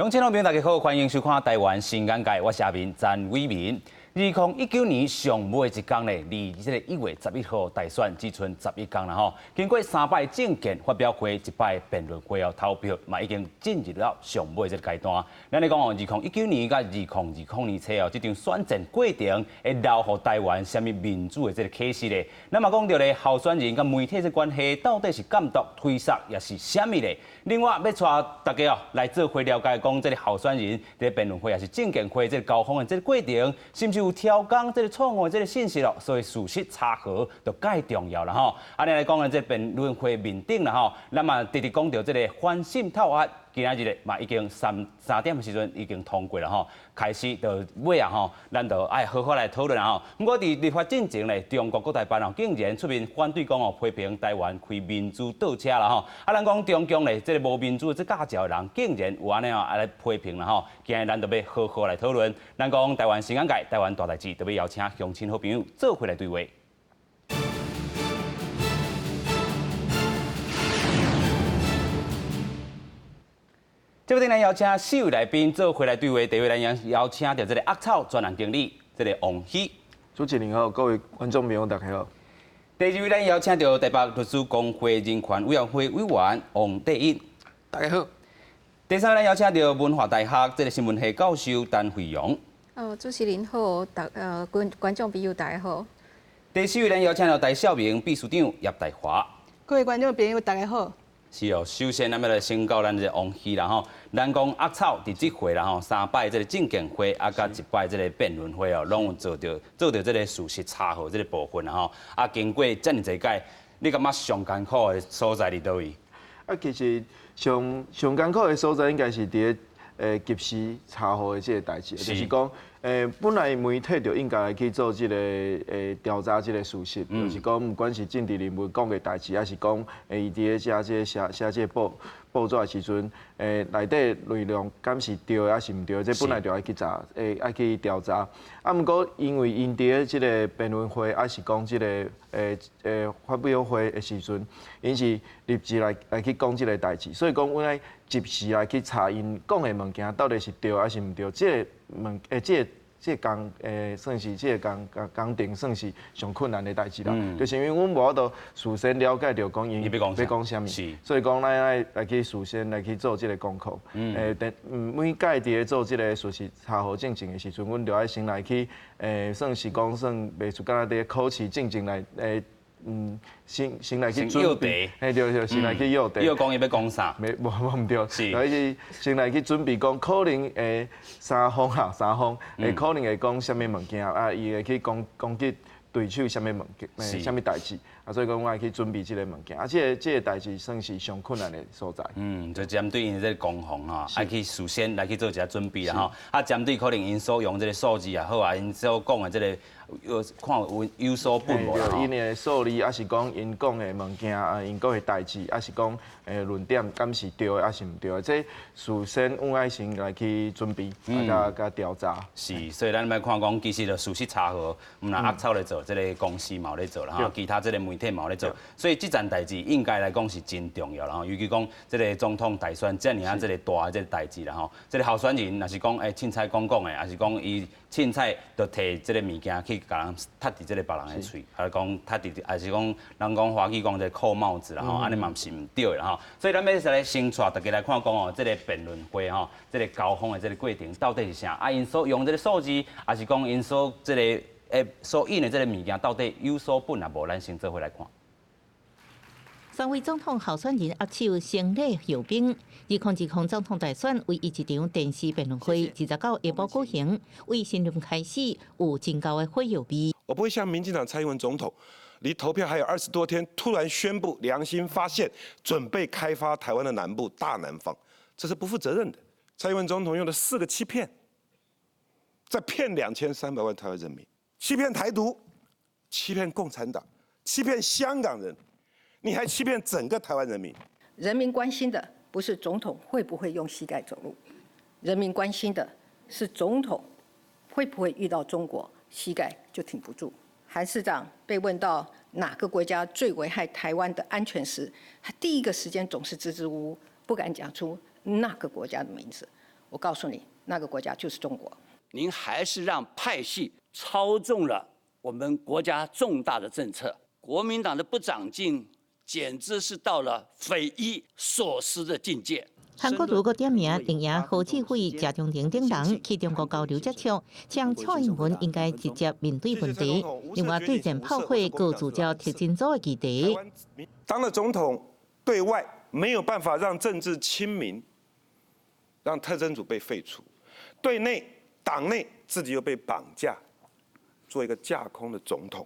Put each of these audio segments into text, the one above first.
乡亲朋友大家好，欢迎收看台湾新眼界，我是阿明詹伟民。2019年上尾一天咧，离这个1月11号大选只剩11天啦吼。经过3摆政见发表会、1摆辩论会后投票，嘛已经进入了上尾这个阶段。咱咧讲哦，2019年甲2020年初哦，这场选战过程会留予台湾什么民主的这个启示咧？咱嘛讲到咧，候选人甲媒体这关系到底是监督、推卸，也是虾米咧？另外要带大家哦来做伙了解，讲这个候选人在辩论会也是政见会这个交锋的这个过程，是不是有挑工这个错误的这个信息咯？所以事实查核就介重要啦吼。安尼来讲呢，这辩论会面顶啦吼，咱嘛直直讲到这个反渗透案。今仔日咧嘛已经3点的时阵已经通过了吼，开始就尾啊吼，咱就爱好好来讨论啊吼。不过伫立法进程咧，中国国台办哦竟然出面反对讲哦，批评台湾开民主倒车啦吼。啊，咱讲中共咧，这个无民主的这驾照的人，竟然有安尼啊来批评啦吼。今日咱就要好好来讨论。咱讲台湾新眼界，台湾大代志，就要邀请乡亲好朋友做伙来对话。这边咱邀请4位来宾做回来对话。第一位咱邀请到这个鸭草专栏经理，这个王喜。主持人好，各位观众朋友大家好。第二位咱邀请到台北律师公会人权委员会委员王德一。大家好。第三位咱邀请到文化大学这个新闻系教授陈惠荣。主持人好，观众朋友大家好。第四位咱邀请到台小明秘书长叶大华。各位观众朋友大家好。是哦，首先咱要来先告咱这个王喜啦吼，咱讲鸭草伫这回啦吼，3摆这个政见会，啊甲1摆这个辩论会哦，拢有做到这个事实查核这个部分啦吼。啊，经过这么侪届，你感觉上艰苦的所在伫倒位？啊，其实上艰苦的所在应该是伫及时查核的这个代志，就是讲本来媒体就应该来去做这个调查这个事实，就是讲不管是政治人物讲的代志，还是讲伊伫写这报纸的时阵，内底内容敢是对还是唔对，这本来就要去查，要去调查。啊，毋过因为因伫这个辩论会，还是讲这个发表会的时阵，因是立即来去讲这个代志，所以讲阮爱及时来去查因讲的物件到底是对还是唔对，这个算是这个工程算是上困难的代志啦。就是因为阮无法度事先了解到讲因要讲啥物，所以讲咱爱来去事先来去做这个功课。每届伫咧做这个事实查核进程的时阵，阮就爱先来去算是讲袂出敢若伫考试进程来先来去准备，对，先来去约地。要讲伊要讲啥？无唔对，是先来去准备讲可能三方，可能会讲什么物件啊，伊会去攻击对手什么物件，什么代志啊，所以讲我爱去准备这个物件，啊，这个代志算是上困难的所在。就针对因这个攻防吼，爱去事先来去做一下准备啦吼。啊，针对可能因所用这个数字也好啊，因所讲的这个。看有所不无啦。因的数字，还是讲因讲的物件啊，因讲的代志，还是讲论点，敢是对的，还是唔对的？这事先阮爱先来去准备，甲调查。是，所以咱来看讲，其实就事实查核，唔拿鸭草来做，这个公司嘛有咧做啦，其他这个媒体嘛有咧做，所以这件代志应该来讲是真重要啦。尤其讲这个总统大选这样这个大的这个代志啦吼，这个候选人若是讲凊彩讲的，还是讲伊凊彩就摕这个物件去。甲人踢伫即个别人的喙，还是讲踢伫，还是讲人讲华语讲这扣帽子啦吼，安尼嘛是唔对啦吼。所以咱要来先带大家来看讲哦，这个辩论会吼，这个交锋的这个过程到底是啥？啊，因所用这个数字，还是讲因所这个所印的这个物件到底有所本啊无？咱先做伙来看。3位总统候选人握手成礼后兵，2020总统大选为一场电视辩论会，29下晡举行，为新任开始有真高的会友味。我不会像民进党蔡英文总统，离投票还有20多天，突然宣布良心发现，准备开发台湾的南部大南方，这是不负责任的。蔡英文总统用了4个欺骗，在骗2300万台湾人民，欺骗台独，欺骗共产党，欺骗香港人。你还欺骗整个台湾人民。人民关心的不是总统会不会用膝盖走路，人民关心的是总统会不会遇到中国膝盖就挺不住。韩市长被问到哪个国家最危害台湾的安全时，他第一个时间总是支支吾吾，不敢讲出那个国家的名字。我告诉你，那个国家就是中国。您还是让派系操纵了我们国家重大的政策。国民党的不长进，简直是到了匪夷所思的境界。韩国如果点名定压何志辉、谢长廷等人去中国交流接触，将蔡英文应该直接面对问题。另外，对战炮灰各主教特征组的议题。当了总统，对外没有办法让政治清明，让特侦组被废除；对内，党内自己又被绑架，做一个架空的总统。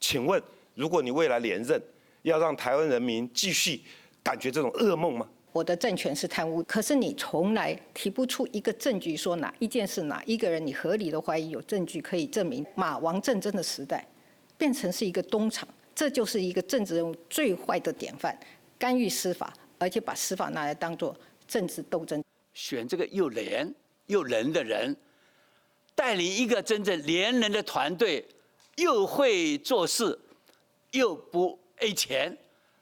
请问，如果你未来连任，要让台湾人民继续感觉这种噩梦吗？我的政权是贪污，可是你从来提不出一个证据，说哪一件事、哪一个人你合理的怀疑有证据可以证明。马王政争的时代，变成是一个东厂，这就是一个政治人物最坏的典范，干预司法，而且把司法拿来当作政治斗争。选这个又廉又人的人，带领一个真正廉人的团队，又会做事，又不 A 钱，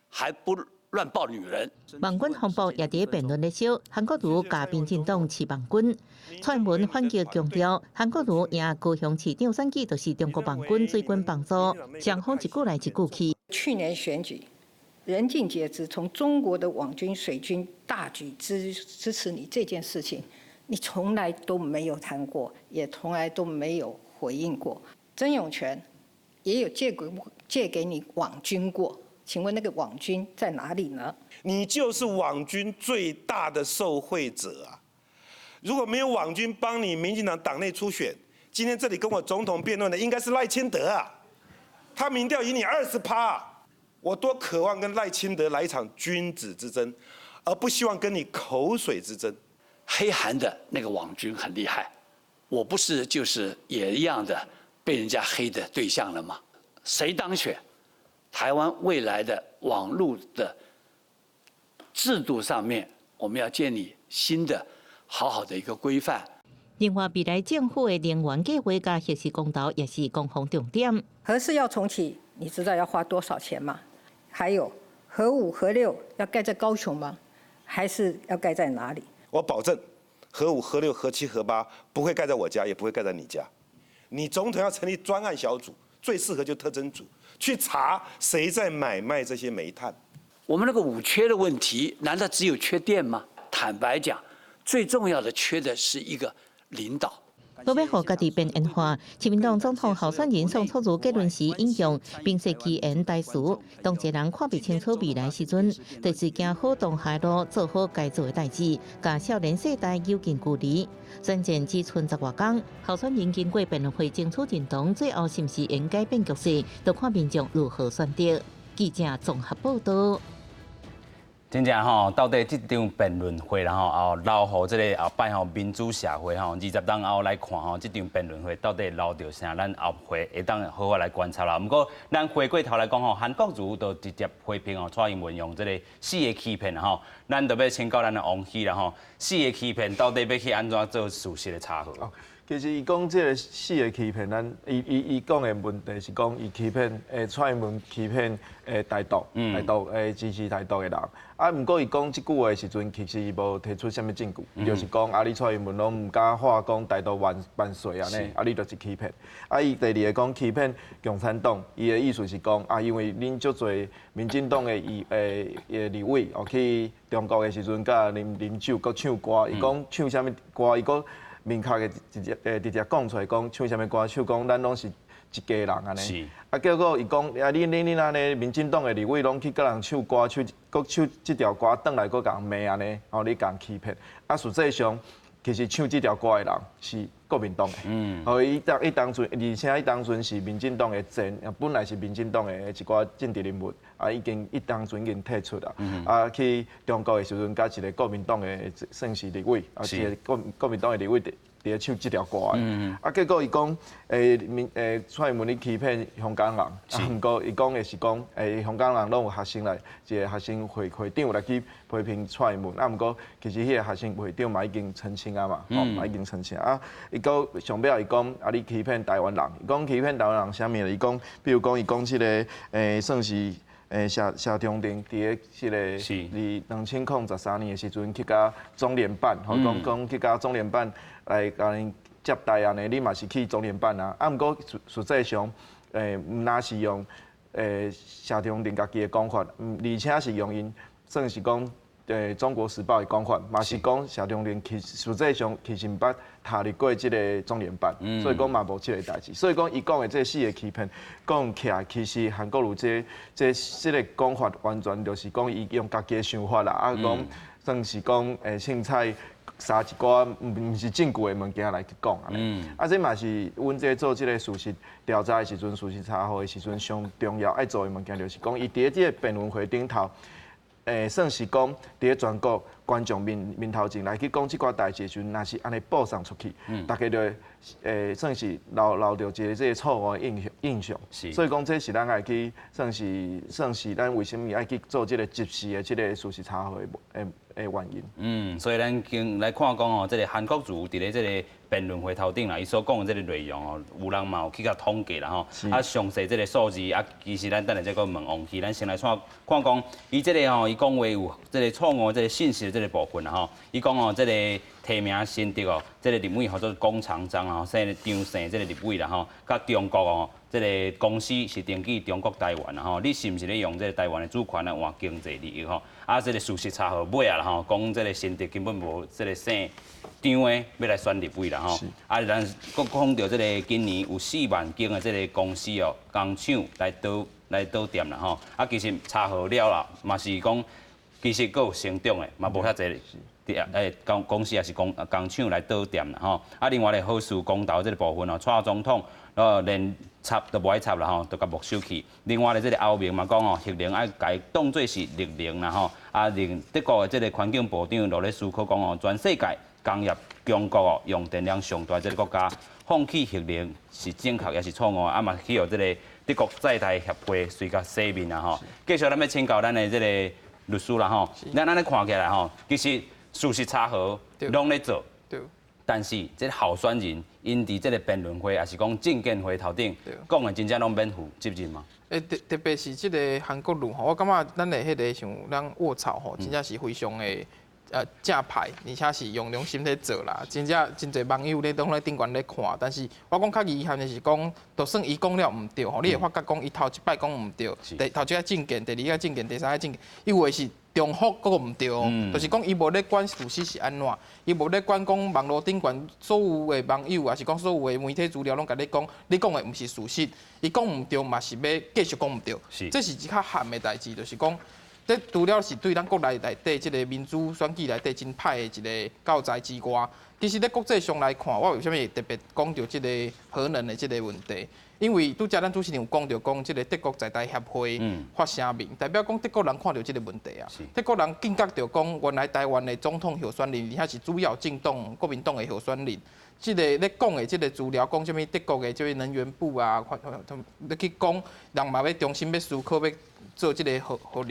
还不乱抱女人。网军风暴也伫辩论咧烧，韩国瑜甲民进党饲网军。蔡文反击强调，韩国瑜赢高雄市长选举，就是中国网军追军帮助，双方一句来一句去。去年选举，人尽皆知，从中国的网军、水军大举支持你这件事情，你从来都没有谈过，也从来都没有回应过。曾永权也有借给你网军过。请问那个网军在哪里呢？你就是网军最大的受惠者啊！如果没有网军帮你民进党党内初选，今天这里跟我总统辩论的应该是赖清德啊，他民调赢你20%，我多渴望跟赖清德来一场君子之争，而不希望跟你口水之争。黑韩的那个网军很厉害，我不是就是也一样的被人家黑的对象了吗？谁当选？台湾未来的网络的制度上面，我们要建立新的、好好的一个规范。另外，未来政府的能源计划加核四公投也是攻防重点。核四要重启，你知道要花多少钱吗？还有核5、核6要盖在高雄吗？还是要盖在哪里？我保证，核5、核6、核7、核8不会盖在我家，也不会盖在你家。你总统要成立专案小组，最适合就特侦组。去查谁在买卖这些煤炭。我们那个5缺的问题，难道只有缺电吗？坦白讲，最重要的缺的是一个领导。要让家己变演化，亲民党总统候选人宋楚瑜结论时引用并说其言大词，当一个人看不清楚未来时阵，就是行好动海路，做好该做的代志，甲少年世代有近距离。选战只剩10多天，候选人经过辩论会争取认同，最后是不是应改变局势，就看民众如何选择。记者综合报道。真正吼，到底这场辩论会然后留予这个后摆民主社会20天后来看这场辩论会到底留着啥？咱后会会当好好来观察啦。不过咱回过头来讲韩国瑜就直接批评蔡英文用这个4个欺骗咱就要请教咱的王希啦4个欺骗到底要去安怎做事实的查核？其实伊讲这个4个欺骗，咱伊讲的问题是讲伊欺骗蔡英文欺骗台独支持台独的人。啊，毋过伊讲即句话的时阵，其实伊无提出啥物证据，就是讲你蔡英文拢毋敢话讲台独万岁安尼，你就是欺骗。伊第二个讲欺骗共产党，伊的意思是讲因为恁足侪民进党的立委去中国的时阵，甲啉酒，搁唱歌，伊讲唱啥物歌，伊讲。明确的直接讲出来，讲唱啥物歌，唱讲咱拢是一家人安尼。结果伊讲恁安尼，民进党的立委拢去甲人唱歌，搁唱即条歌，转来搁甲人骂安尼，你甲人欺骗。实际上，其实唱即条歌的人是国民党的。伊当阵，而且伊当阵是民进党的本来是民进党的一寡政治人物，伊当阵已经退出啦。去中国的时阵，甲一个国民党的算是立委，一个国民党的立委伫咧唱即条歌的。结果伊讲，蔡英文你欺骗香港人，毋过伊讲的是讲，香港人拢有学生来，一个学生会长来去批评蔡英文。毋过其实迄个学生会长嘛已经澄清嘛，嘛已经澄清。伊讲上尾伊讲你欺骗台湾人，伊讲欺骗台湾人啥物？伊讲，比如讲伊讲即个算是谢长廷伫个即个是2013年的时阵去甲中联办，吼讲去甲中联办来甲因接待安尼，你嘛是去中联办啊？啊，毋过实际上，毋若是用谢长廷家己的讲法，而且是用因算是讲中国时报的讲法，嘛是讲谢长廷实际上其实毋捌踏入过即个中联办，所以讲嘛无即个代志。所以讲伊讲的这4个欺骗讲起来，其实韩国瑜这个讲法完全就是讲伊用家己的想法啦，啊讲算是讲凊彩撒一寡毋是证据的物件来去讲啊。啊，这嘛是阮这做即个事实调查的时阵，事实查获的时阵上重要爱做的物件，就是讲伊伫咧即个辩论会顶头。算是讲伫咧全国观众面头前来去讲即寡代志的时阵，若是安尼报上出去，大家就算是留着一个即个错误的印象。所以讲这是咱爱去算是咱为什么爱去做即个及时的即个事实查核的原因。所以咱经来看讲哦，即个韩国瑜伫咧即个辩论会头顶啦，伊所讲的即个内容哦，有人嘛有去甲统计啦吼，啊详细即个数字啊，其实咱等下再个问王琦，咱先来看讲伊即个吼，伊讲话有即个错误即个信息的即个部分啦吼，伊讲哦，即个提名新德哦，即个立委叫做龚长章啦吼，姓张姓即个立委啦吼，甲中国哦，即个公司是登记中国台湾啦吼，你是毋是咧用即个台湾的主权来换经济利益吼？啊，即个事实查核尾啊啦吼，讲即个新德根本无即个姓张的要来选立委啦吼。啊，咱讲到即个今年有4万间的即个公司哦，工厂来倒店啦吼。啊，其实查核了啦，嘛是讲其实佫有成长的，嘛无遐济。公司也是工厂来倒店啦吼，啊，另外咧好事公道这个部分哦，蔡总统连插都无爱插啦吼，都甲没收去。另外咧这个后面嘛讲哦，核能爱改当做是绿能啦吼，啊，令德国的这个环境部长落咧思考讲哦，全世界工业中国哦用电量上大这个国家放弃核能是正确也是错误啊嘛，需要这个德国在台协会随甲说明啦吼。继续咱要请教咱的这个律师啦吼，咱安尼看起来吼，其实。事实查核拢咧做，但是这候选人因伫这个辩论会，也是讲证监会头顶讲的，真正拢免负责任嘛？特别是这个韩国瑜吼，我感觉咱的迄个像咱卧槽吼，真正是非常的正派，而且是用良心咧做啦。真侪网友咧拢咧顶悬咧看，但是我讲较遗憾的是讲，就算伊讲了毋对吼，你会发觉讲伊头一摆讲毋对，头一个证件，第二个证件，第三个证件，伊话是。中复佫毋对哦，就是讲伊无咧管事实是安怎，伊无咧管讲网络顶悬所有的网友，也是讲所有的媒体资料拢甲你讲，你讲的毋是事实，伊讲毋对嘛是要继续讲毋对，这是一较含的代志，就是讲，这除了是对咱国内底即个民主选举内底真歹的一个教材之外，其实咧国际上来看，我为虾米特别讲到即个核能的即个问题？因为拄则咱主持人有讲到讲，即个德国在台协会发声明，代表讲德国人看到即个问题啊。德国人警觉到讲，原来台湾的总统候选人，而且是主要进党国民党的候选人，即个咧讲的即个资料，讲什么德国的即个能源部啊，咧去讲，人嘛要重新要思考要做即个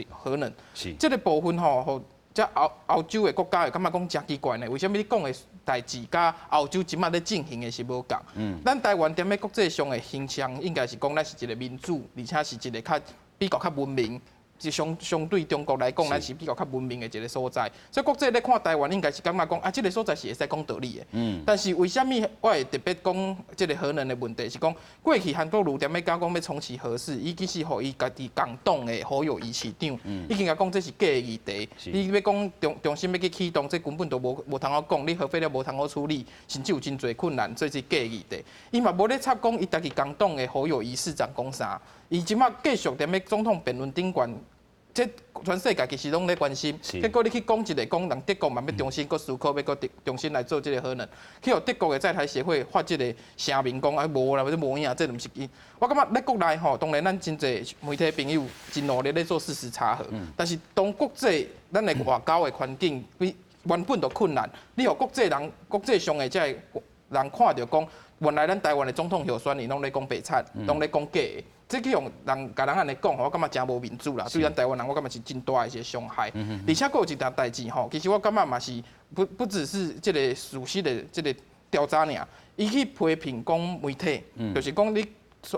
核能。即个部分吼，即欧洲的国家会感觉讲真奇怪呢？为什么你讲的代志甲欧洲即马咧进行的是无共？咱台湾踮咧国际上的形象，应该是讲咱是一个民主，而且是一个比较文明。是相对中国来讲，咱是比较文明的一个所在。所以国际咧看台湾，应该是感觉讲啊，这个所在是会使讲道理的。但是为什么我会特别讲这个核能的问题？是讲过去韩国瑜踮咧讲要重启核四，伊其实互伊家己共党的侯友宜市长，已经甲讲这是假的议题。你要讲重新要去启动，这根本就无通好讲，你核废料无通好处理，甚至有真侪困难，这是假的议题。伊嘛无咧插讲伊家己共党的侯友宜市长讲啥。伊即马继续踮咧总统辩论顶悬，这全世界其实拢咧关心。结果你去讲一个，讲人德国嘛要重新搁思考，要搁重新来做这个核能，去互德国的在台协会发这个声明讲啊无啦，或者无影，这毋是伊。我感觉咧国内吼，当然咱真侪媒体朋友真努力咧做事实查核，但是当国际咱的外交的环境原本就困难，你互国际上的这人看到讲，原来咱台湾的总统候选人拢咧讲白菜，拢咧讲假的。这去用人甲人安尼讲，我感觉真无民主啦。对咱台湾人，我感觉是真大的一些伤害。而且佫有一件代志吼，其实我感觉嘛是不只是这个事实的这个调查尔，伊去批评讲媒体，就是讲你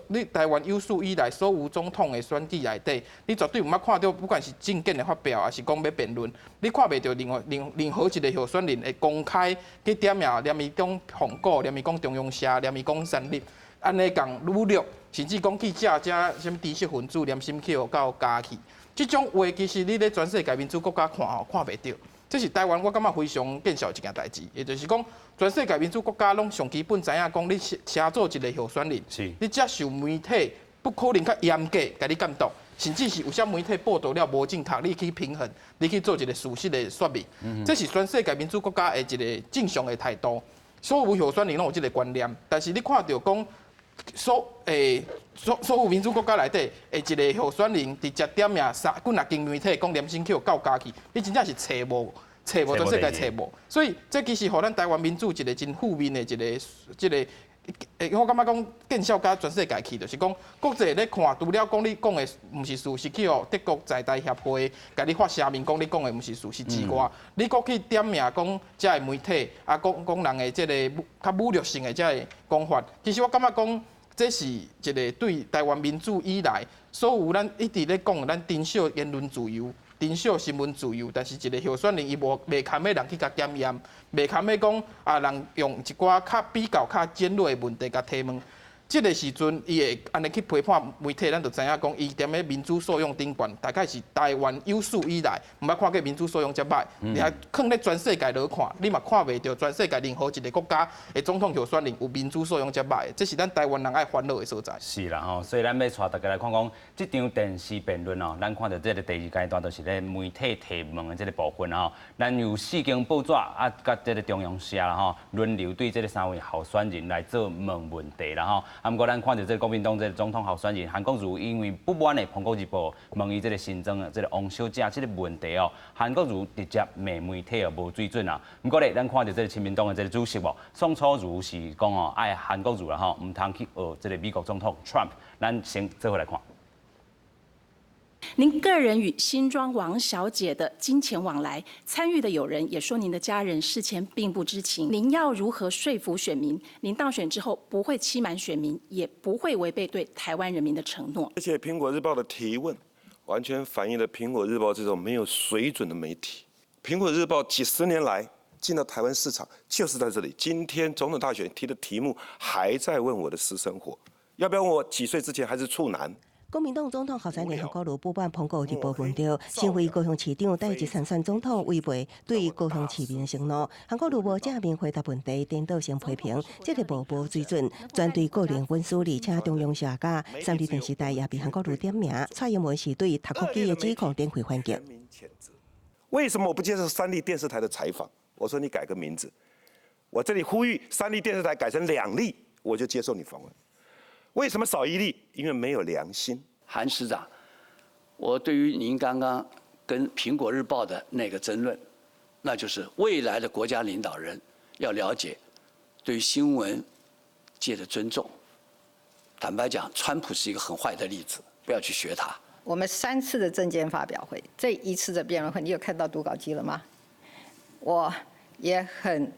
你台湾有史以来所有总统的选举内底，你绝对唔捌看到，不管是政见的发表，还是讲要辩论，你看袂到任何一个候选人会公开去点名，连伊讲红果，连伊讲中央社，连伊讲三立，安尼讲努力，甚至讲去遮什么知识分子连心去到加去，这种话其实你咧全世界民主国家看看袂到。这是台湾，我感觉非常见笑一件代志，也就是讲，全世界民主国家拢上基本知影讲，你车做一个候选人，你接受媒体不可能较严格甲你监督，甚至是有些媒体报道了无正确，你去平衡，你去做一个事实的说明，这是全世界民主国家的一个正常的态度。所有候选人拢有这个观念，但是你看到讲，所有民主国家内底，一个候选人直接点名几啊间媒体讲连新 Q 到家去，你真正是找无，全世界找无。所以这其实互咱台湾民主一个真负面的一个，我感觉讲见笑甲全世界去，就是讲国际咧看，除了讲你讲的毋是事实，去哦德国在台协会甲你发声明讲你讲的毋是事实之外，你搁去点名讲遮的媒体啊，讲人的这个较侮辱性的这个讲法，其实我感觉讲。这是一个对台湾民主以来，所有咱一直咧讲，咱珍惜言论自由、珍惜新闻自由，但是一个候选人伊袂堪要人去甲检验，袂堪要讲啊人用一寡较比较较尖锐的问题甲提问。这个时阵，伊会安尼去批判媒体，咱就知影讲，伊踮咧民主素养顶悬，大概是台湾有史以来，毋捌看过民主素养遮歹。你还放咧全世界落看，你嘛看袂到全世界任何一个国家的总统候选人有民主素养遮歹，这是咱台湾人爱烦恼的所在。是啦吼，所以咱要带大家来看讲，这场电视辩论哦，咱看到这个第二阶段就是咧媒体提问的这个部分吼，咱由4间报纸啊，甲这个中央社啦吼，轮流对这个3位候选人来做问题啦吼。啊，不过咱看到这个国民党这个总统候选人韩国瑜，因为不满的《苹果日报》问伊这个新增的这个王小姐这个问题哦，韩国瑜直接骂媒体哦无水准啊。不过咧，咱看到这个亲民党的这个主席哦，宋楚瑜是讲哦，爱韩国瑜啦吼，唔通去学这个美国总统 Trump。咱先做回来看。您个人与新庄王小姐的金钱往来，参与的友人也说您的家人事前并不知情。您要如何说服选民？您当选之后不会欺瞒选民，也不会违背对台湾人民的承诺。而且《苹果日报》的提问，完全反映了《苹果日报》这种没有水准的媒体。《苹果日报》几10年来进到台湾市场，就是在这里。今天总统大选提的题目，还在问我的私生活，要不要问我几岁之前还是处男？国民党总统候选人韩国瑜不满苹果日报问到，身为高雄市长，第一参选总统违背对高雄市民承诺。韩国瑜无正面回答问题，颠倒性批评，这个无水准，专对个人文书，而且中央社家、3立电视台也被韩国瑜点名。蔡英文是对读国机的指控点回反击。为什么我不接受3立电视台的采访？我说你改个名字，我这里呼吁3立电视台改成2立，我就接受你访问。为什么少1例？因为没有良心。韩市长，我对于您刚刚跟《苹果日报》的那个争论，那就是未来的国家领导人要了解对于新闻界的尊重。坦白讲，川普是一个很坏的例子，不要去学他。我们3次的政见发表会，这1次的辩论会，你有看到读稿机了吗？我也很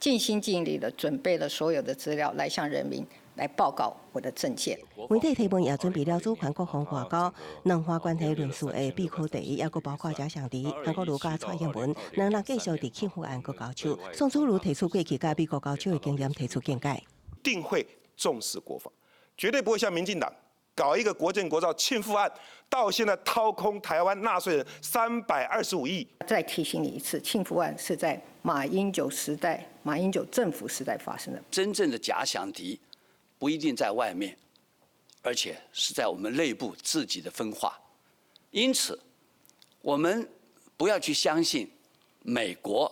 尽心尽力的准备了所有的资料来向人民来报告我的政见。媒体提问也准备了主权国防外交、两岸关系论述的必考题，也佫包括假想题。韩国瑜甲蔡英文两人继续伫庆福案佫交手。宋楚瑜提出过去甲美国交手的经验，提出见解。定会重视国防，绝对不会像民进党搞一个国建国造庆复案，到现在掏空台湾纳税人325亿。再提醒你一次，庆复案是在马英九时代、马英九政府时代发生的。真正的假想敌不一定在外面，而且是在我们内部自己的分化。因此，我们不要去相信美国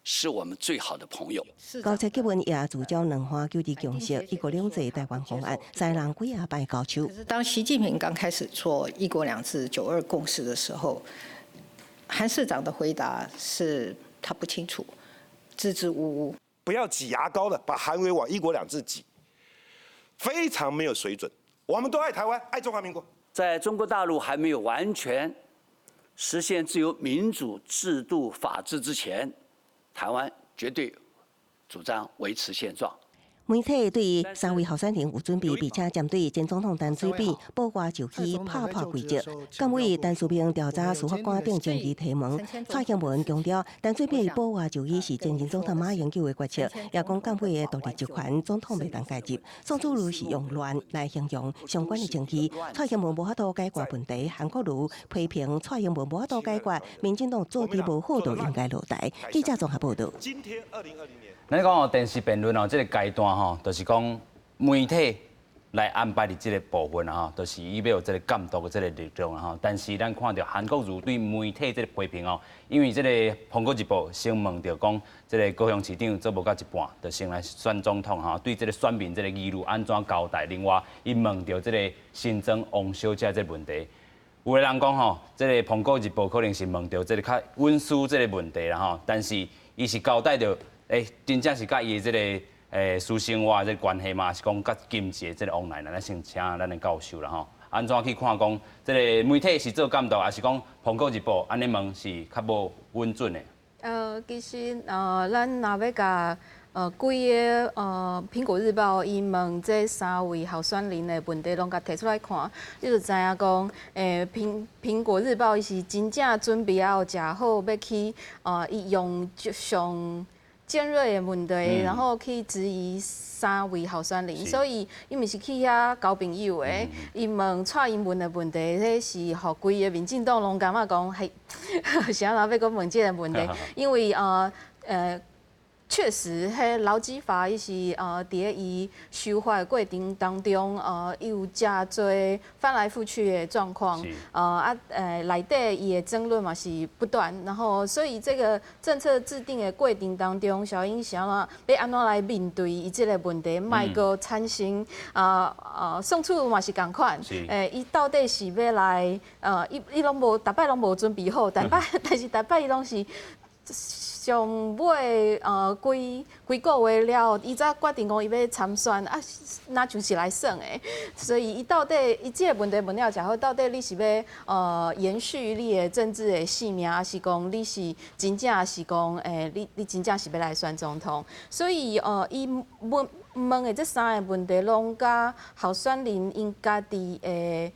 是我们最好的朋友。高层结问也主张两岸求治共识、1国2制台湾方案，三人几下摆交手。可是当习近平刚开始做1国2制、9·2共识的时候，韩市长的回答是他不清楚，支支吾吾。不要挤牙膏的把韩国往1国2制挤。非常没有水准。我们都爱台湾，爱中华民国。在中国大陆还没有完全实现自由民主制度法治之前，台湾绝对主张维持现状。媒体对3位候选人有准备，并且针对前总统陈水扁保外就医拍规则。监委陈树明调查司法官顶争议提问，蔡英文强调陈水扁保外就医是前任总统马英九的决策，也讲监委的独立职权总统袂当介入。宋楚瑜是用乱来形容相关的争议，蔡英文无法度解决问题，韩国瑜批评蔡英文无法度解决，民进党做得无好就应该落台。记者综合报道。今天2020年。咱讲哦，电视辩论哦，这个阶段吼，就是讲媒体来安排的这个部分啊，吼，就是伊要有这个监督的这个力量啊，吼。但是咱看到韩国瑜对媒体这个批评哦，因为这个《苹果日报》先问到讲，这个高雄市长做无到一半，就先来选总统哈，对这个选民这个议路安怎交代？另外，伊问到这个新增王小姐这个问题。有个人讲吼，这个《苹果日报》可能是问到这个较文书这个问题啦吼，但是伊是交代着。真正是甲伊的这个私生活这个关系嘛，是讲甲经济的这个往来，咱先请咱的教授啦吼，安怎去看讲这个媒体是做监督，还是讲《苹果日报》安尼问是较无稳准的？其实咱若要甲规个苹果日报伊问这3位候选人的问题，拢甲摕出来看，你就知影讲苹果日报伊是真正准备要食好，要去伊用上。尖锐的问题，然后去质疑3位候选人，所以伊毋是去遐交朋友的。伊问蔡英文的问题，迄是互规个民进党拢感觉讲，嘿，是安怎要讲问这个问题？因为确实，迄劳基法伊是伫伊修法的过程当中，伊有真侪翻来覆去的状况，内底伊的争论嘛是不断，然后所以这个政策制定的过程当中，小英想要安怎来面对伊这个问题，卖个产生宋楚瑜嘛是共款，伊到底是要来伊拢无，逐摆拢无准备好，但是逐摆伊拢是。上尾几个月了，伊才决定讲伊要参选，那就是来选的。所以伊到底伊这个问题问了之后，到底你是要延续你的政治的性命，还是讲你是真正是讲你真正是要来选总统？所以伊问的这3个问题，拢甲候选人因家己的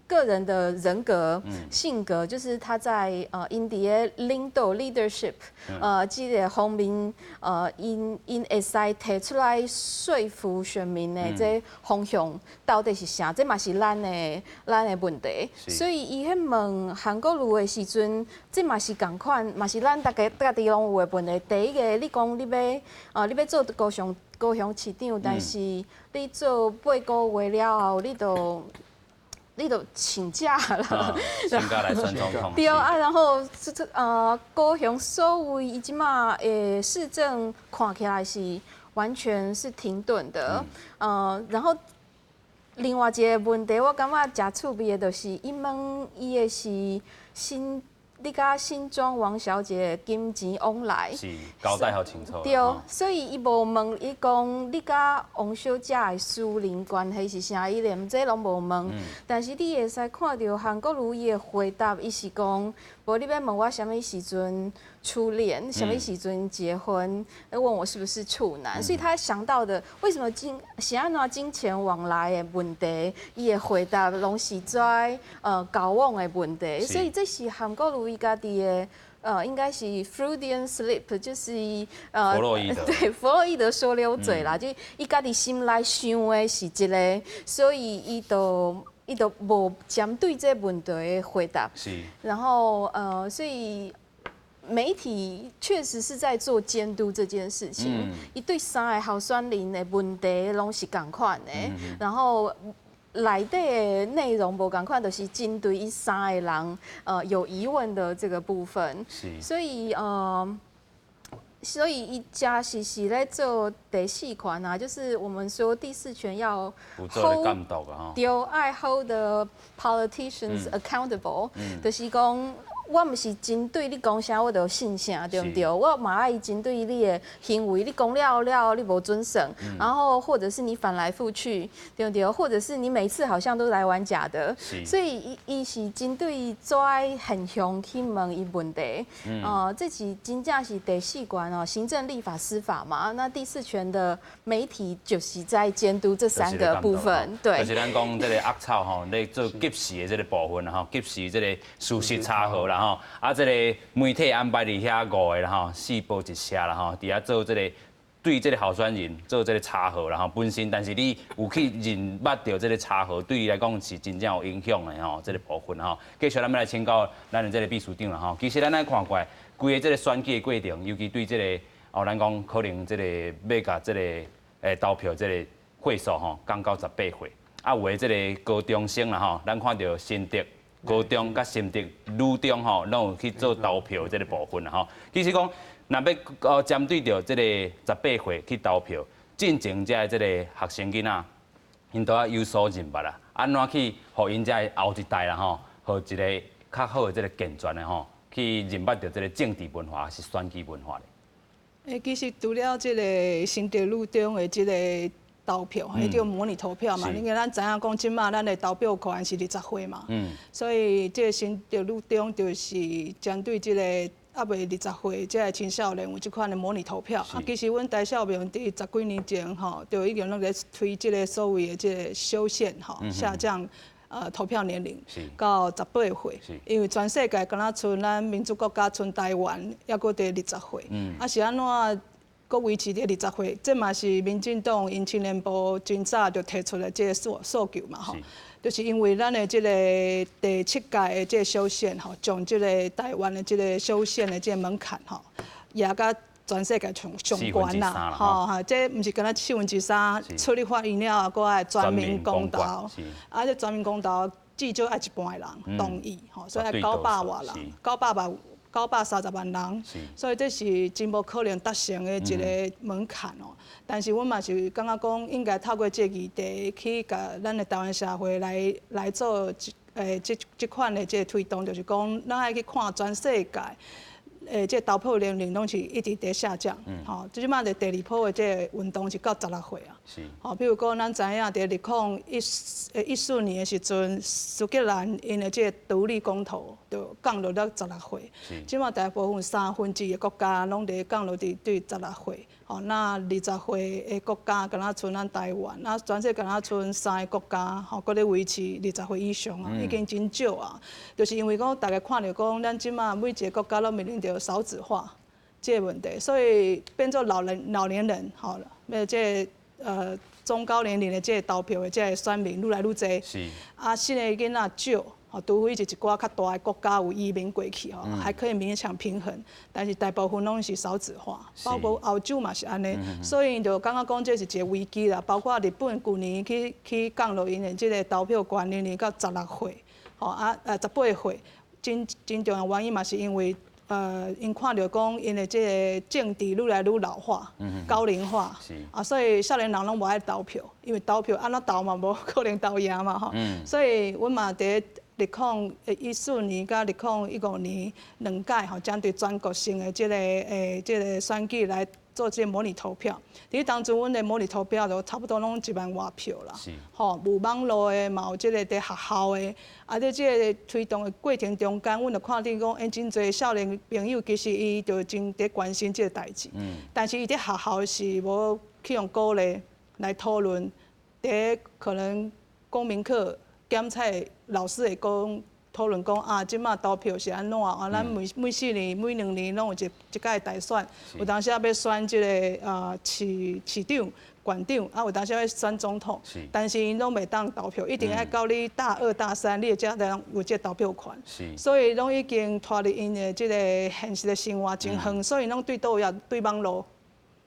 个人的人格、性格，就是他在因伫个领导 leadership，这个方面，因会使提出来说服选民的这方向到底是啥？这嘛是咱的问题。所以伊迄问韩国瑜的时阵，这嘛是共款，嘛是咱大家己拢有的问题。第一个，你讲你要做高雄市长，但是你做8个月了后，你都请假了，请假来选总统。对啊，然后高雄所谓伊即马的市政看起来是完全是停顿的，然后另外一个问题，我感觉真趣味的，就是伊问伊的是你甲新庄王小姐金钱往来是交代好清楚。对，所以伊无问伊讲你甲王小姐的私人关系是啥，伊连这拢无问。但是你会使看到韩国瑜伊的回答，伊是讲，无你要问我什么时阵初恋，什么时阵结婚，问我是不是处男。所以他想到的为什么是安怎金钱往来的问题，伊的回答拢是在交往的问题。所以这是韩国瑜伊家己的。应该是 Freudian slip， 就是弗洛伊德对弗洛伊德说溜嘴啦，就伊家己心内想的是一个，所以伊都无针对这问题的回答。是。然后所以媒体确实是在做监督这件事情，伊对3个候选人的问题拢是共款的，然后。内底的内容无共款，就是针对伊3个人有疑问的这个部分，所以伊家是咧做第4款啊，就是我们说第4权要 hold 对，爱 hold the politicians accountable，就是讲我毋是针对你讲啥，我就信啥，对不对？我嘛爱针对你的行为，你讲了你无遵守，然后或者是你反来覆去，对不对？或者是你每次好像都来玩假的，所以伊是针对跩现象去问伊问题。这是真正是第4关哦，行政、立法、司法嘛。那第4权的媒体就是在监督这3个部分，对。就是咱讲这个恶草吼，咧做及时的这个部分吼，及时这个事实查核啦吼，这个媒体安排伫遐5个啦吼，4报1社啦吼，伫遐做这个对这个候选人做这个查核啦吼，本身但是你有去认捌到这个查核，对你来讲是真正有影响的吼，这个部分吼。继续咱们来请教咱的这个秘书长啦吼，其实咱来看过来，规个这个选举的过程，尤其对这个咱讲可能这个要甲这个投票这个会数吼降到18岁，有的这个高中生啦吼，咱看到新竹高中甲新竹女中吼，拢有去做投票这个部分啦吼。其实讲，若要针对到这个18岁去投票，进前这个学生囡仔，因都要有所认捌啦，安怎去互因这后一代啦吼，互一个较好的这个健全的吼，去认捌到这个政治文化是选举文化咧。其实除了这个新竹女中的这个投票，迄叫模拟投票嘛。因为咱知影讲，即马咱的投票权是20岁嘛，所以这个新竹女中就是针对这个还未20岁这个青少年有即款的模拟投票。其实阮台少平伫10几年前吼，就已经拢在推这个所谓的这个修宪吼，下降投票年龄到18岁，因为全世界敢若剩咱民主国家剩台湾，还佫伫20岁，是安怎？佫维持伫20岁，这嘛是民进党因青年部真早就提出来这个诉求嘛吼，就是因为咱的这个第7届的这个修宪吼，将这个台湾的这个修宪的这个门槛吼，压到全世界上悬啦，吼，这毋是敢若3/4出立法院了，佫爱全民公投，这全民公投至少爱1半的人同意，吼，所以900外人，930万人，所以这是真无可能达成的一个门槛哦。但是阮嘛是感觉讲，应该透过这个议题去甲咱的台湾社会来做这款的这个推动，就是讲咱爱去看全世界。这投票年龄拢是一直在下降，吼，即马的第2波的这个运动是到16岁啊，吼，比如讲咱知影伫2014年的时阵，苏格兰因的这个独立公投就降落到16岁，即马大部分1/3的国家拢伫降落伫对16岁，吼，那20岁的国家敢若剩咱台湾，那全世界敢若剩3个国家，吼，搁咧维持20岁以上啊，已经真少啊，就是因为讲大家看到讲，咱即马每一个国家都面临着少子化这个问题，所以变做老年人，吼，这中高年龄的这个投票的这个选民愈来愈多，新的囡仔少，吼，除非是一寡较大的国家有移民过去，吼，还可以勉强平衡，但是大部分拢是少子化，包括欧洲嘛是安尼，所以就感觉讲这是一个危机啦。包括日本去年去降落因的这个投票权年龄到16岁，吼18岁，真重要原因嘛是因为。因看到讲，因的这个政治愈来愈老化、高龄化，所以少年人拢无爱投票，因为投票安怎投嘛，无可能投赢嘛吼。所以阮嘛伫2014年甲2015年2届吼，针对全国性的这个选举来做这个模拟投票。伫当初阮的模拟投票就差不多拢1万外票啦，吼，有网络的，嘛有这个伫学校的，在这个推动的过程中间，阮就看到讲，真侪少年朋友其实伊就真伫关心这个代志，但是伊伫学校是无去用鼓励来讨论，伫可能公民课检测老师会讲。讨论讲即马投票是安怎咱每4年、每2年拢有一届大选，有当时要选即个市长、县长，有当时要选总统，但是因拢袂当投票，一定要到你大2、大3，你才能有这投票权。所以拢已经脱离因的即个现实的生活真远，所以拢对倒也对网络，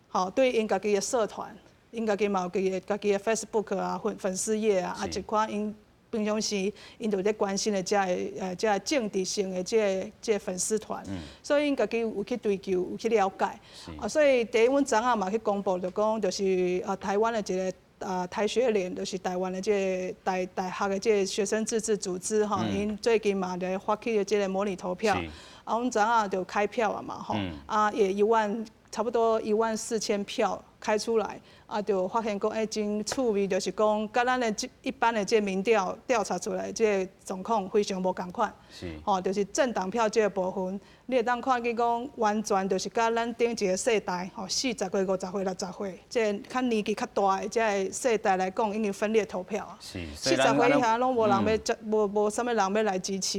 吼，对因家己的社团，因家己嘛有家己的 Facebook 啊、粉丝页啊，一寡因。平常时，因就咧关心的这个政治性的这个粉丝团，所以因家己有去追求，有去了解。所以第一，阮昨下嘛去公布，就讲就是台湾的一台学联，就是台湾的这个大学的这个学生自治组织吼，因最近嘛就发起的这个模拟投票，我们昨下就开票了嘛吼，也差不多14000票开出来，就发现讲，真趣味，就是讲，甲咱的一般的这民调查出来，这状况非常无共款。就是政党票这个部分，你会当看见讲，完全就是甲咱顶一个世代，40岁、50岁、60岁，这较年纪较大的这个世代来讲，已经分裂投票啊。40岁以下拢无人要，无啥物人要来支持，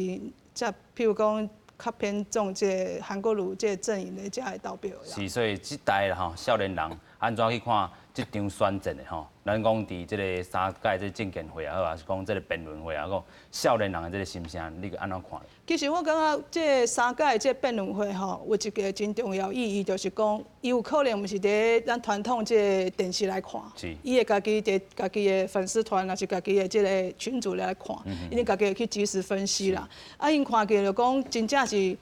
譬如讲。较偏重这韩国瑜这阵营的这个投票。是，所以这代啦少年人安怎去看这场选战的咱讲伫这个3届这政见会也好，还是讲这个辩论会也好，少年人的这个心声，你安怎看？其实我感觉这3届这辩论会有一个真重要意义，就是讲伊有可能毋是伫咱传统这电视来看，伊会家己的粉丝团，还是家己的这个群组来看，因为家己会去及时分析啦。因看见就讲真正是，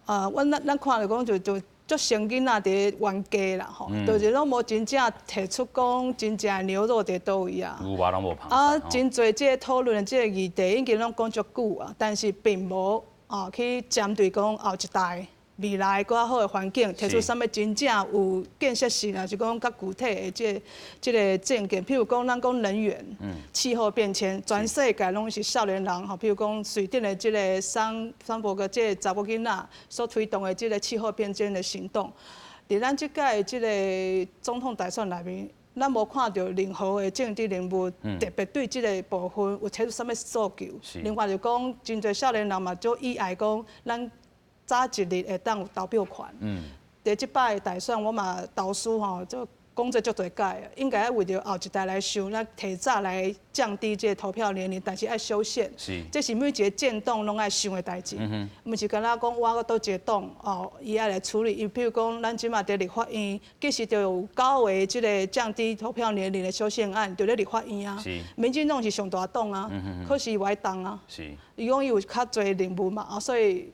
咱看就讲就。足生囡仔伫冤家啦吼，就是拢无真正提出讲真正牛肉伫倒位啊。牛肉拢无芳。真侪即个讨论的即个议题已经拢讲足久啊，但是并无去针对讲后一代未来更好的环境，提出啥物真正有建设性，还是讲较具体的即个政见，譬如讲咱讲能源、气候变迁，全世界拢是少年人吼，譬如讲瑞典的即个桑伯格即个查某囡仔所推动的即个气候变迁的行动，伫咱即届即个总统大选内面，咱无看到任何的政治人物特别对即个部分有提出啥物诉求。另外就讲，真侪少年人嘛，就意爱讲咱。早一日会当有投票权。伫即摆的大选，我嘛投诉吼，就讲做足侪届，应该要为着后一代来想，咱提早来降低这个投票年龄，但是要修宪。这是每一个政党拢爱想的代志，毋是干那讲我倒一个党伊爱来处理。伊比如讲，咱即马伫立法院，其实就有9个即个降低投票年龄的修宪案，就咧立法院啊。民进党是上大党啊，可是伊歪党啊。伊讲伊有较侪任务嘛，所以。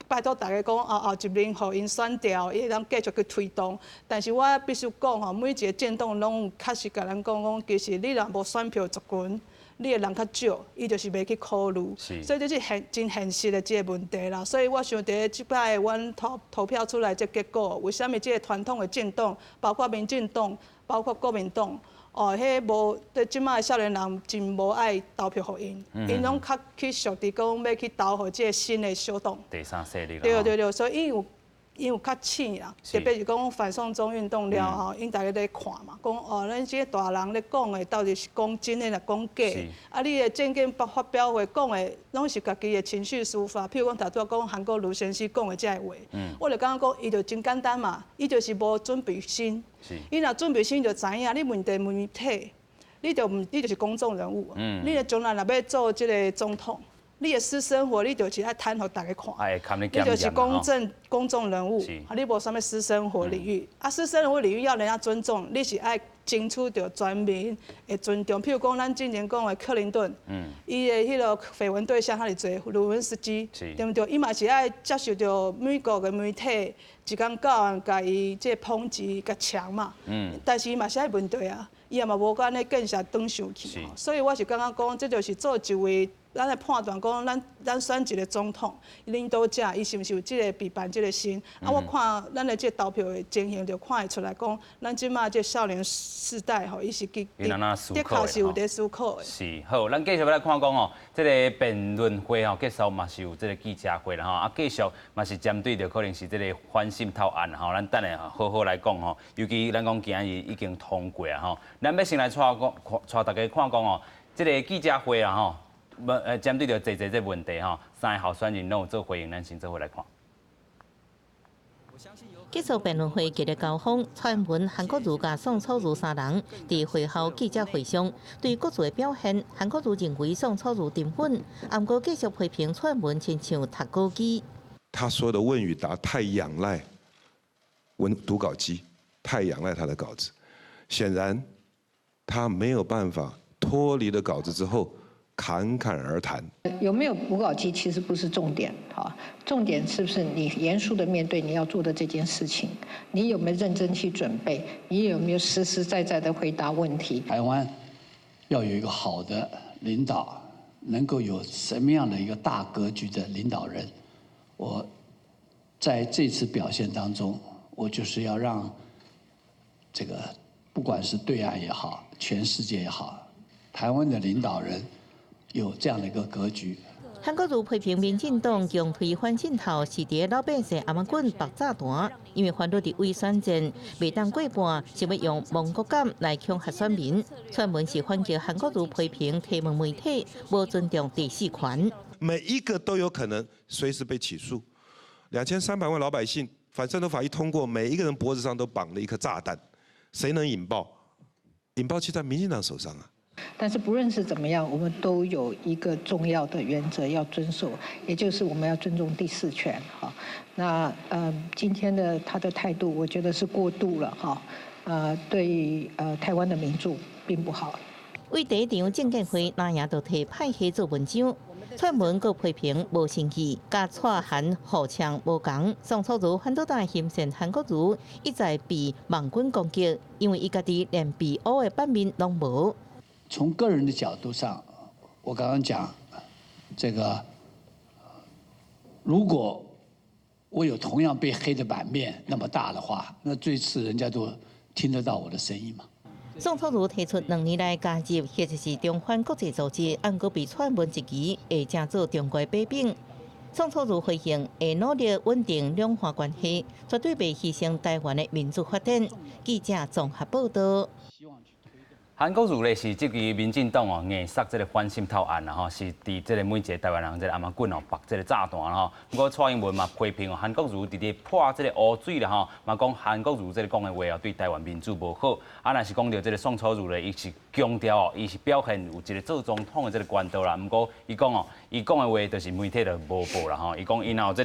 拜托大家讲，后一年互因选掉，伊会当继续去推动。但是我必须讲吼，每一个政党拢有确实甲咱讲，其实你若无选票族群，你的人较少，伊就是袂去考虑。所以这是真现实的这个问题啦。所以我想伫即摆阮投票出来这结果，为虾米这个传统的政党，包括民进党，包括国民党。迄无对即摆少年人真无爱投票互因，因拢较去属伫讲要去投互即个新的小党。第三势力啦。对，所以因有较醒啦，特别是讲反送中运动了后，因大家在看嘛，讲咱即个大人咧讲的到底是讲真的，还讲假？你的政见发表会讲的，拢是家己的情绪抒发。譬如讲，头拄讲韩国瑜先生讲的这个话，我就感觉讲，伊就真简单嘛，伊就是无准备心。伊若准备心就知影，你问题媒体，你就是公众人物，你的将来若要做即个总统。你的私生活，你就是爱摊互大家看，你就是公众人物，你无啥物私生活领域。私生活领域要人家尊重，你是爱争取到全民的尊重。譬如讲，咱之前讲的克林顿，伊的迄个绯闻对象遐尼侪，卢文斯基，对不对？伊嘛是爱接受到美国的媒体一天到晚甲伊即抨击、甲抢嘛。但是伊嘛是爱问题啊，伊也嘛无安尼更下转上去。所以我是感觉讲，这就是做一位。咱来判断讲，咱选一个总统领导者，伊是毋是有即个备办即个心？我看咱的即投票的情形，就看会出来讲，咱即马即少年世代吼，伊是的确是有伫思考的。是好，咱继续来看讲即个辩论会结束嘛是有即个记者会啦继续嘛是针对着可能是即个反渗透案咱等下好好来讲尤其咱讲今日已经通过咱要先来带大家看讲即个记者会针对着这问题3个候选人拢有做回应，咱先做回来看。结束辩论会，今日高峰蔡文、韩国瑜甲宋楚瑜3人伫会后记者会上，对各自的表现，韩国瑜认为宋楚瑜顶粉，不过继续批评蔡文亲像读稿机。他说的问与答太仰赖读稿机，太仰赖他的稿子，显然他没有办法脱离了稿子之后。侃侃而谈。有没有补稿期其实不是重点，哈，重点是不是你严肃的面对你要做的这件事情，你有没有认真去准备，你有没有实实在在的回答问题？台湾要有一个好的领导，能够有什么样的一个大格局的领导人，我在这次表现当中，我就是要让这个不管是对岸也好，全世界也好，台湾的领导人有这样的一个格局。韩国瑜批评民进党强推反渗透是伫老百姓阿妈棍爆炸弹，因为反对伫伪选战未当过半，是要用亡国感来恐吓选民。传闻是反击韩国瑜批评提问媒体无尊重第四权，每一个都有可能随时被起诉。2300万老百姓，反渗透法一通过，每一个人脖子上都绑了一颗炸弹，谁能引爆？引爆器在民进党手上啊！但是不论是怎么样，我们都有一个重要的原则要遵守，也就是我们要尊重第四权。哈，那今天的他的态度，我觉得是过度了哈，对台湾的民主并不好。为第一场政见会拿赢就提派系做文章。传闻佮批评无诚意，甲蔡韩互呛无共。宋楚瑜反倒党嫌嫌韩国瑜一再被网军攻击，因为伊家己连被殴的版面拢无。从个人的角度上，我刚刚讲，这个如果我有同样被黑的版面那么大的话，那这次人家都听得到我的声音嘛。宋楚瑜提出2年来加入或者是中反国际组织，按个被传闻一期会正做中国把柄。宋楚瑜回应会努力稳定两岸关系，绝对袂牺牲台湾的民主发展。记者综合报道。韩国瑜咧是这个民进党哦硬杀这个反渗透案啦吼，是伫这个每一个台湾人这个阿妈棍哦绑这个炸弹啦吼。不过蔡英文嘛批评哦韩国瑜伫咧泼这个污水啦吼，嘛讲韩国瑜这个讲的话哦对台湾民主无好。啊，若是讲到这个宋楚瑜咧，伊是强调哦，伊是表现有一个做总统的这个管道啦。不过伊讲哦，伊讲的话就是媒体就无报啦吼。伊讲伊若有这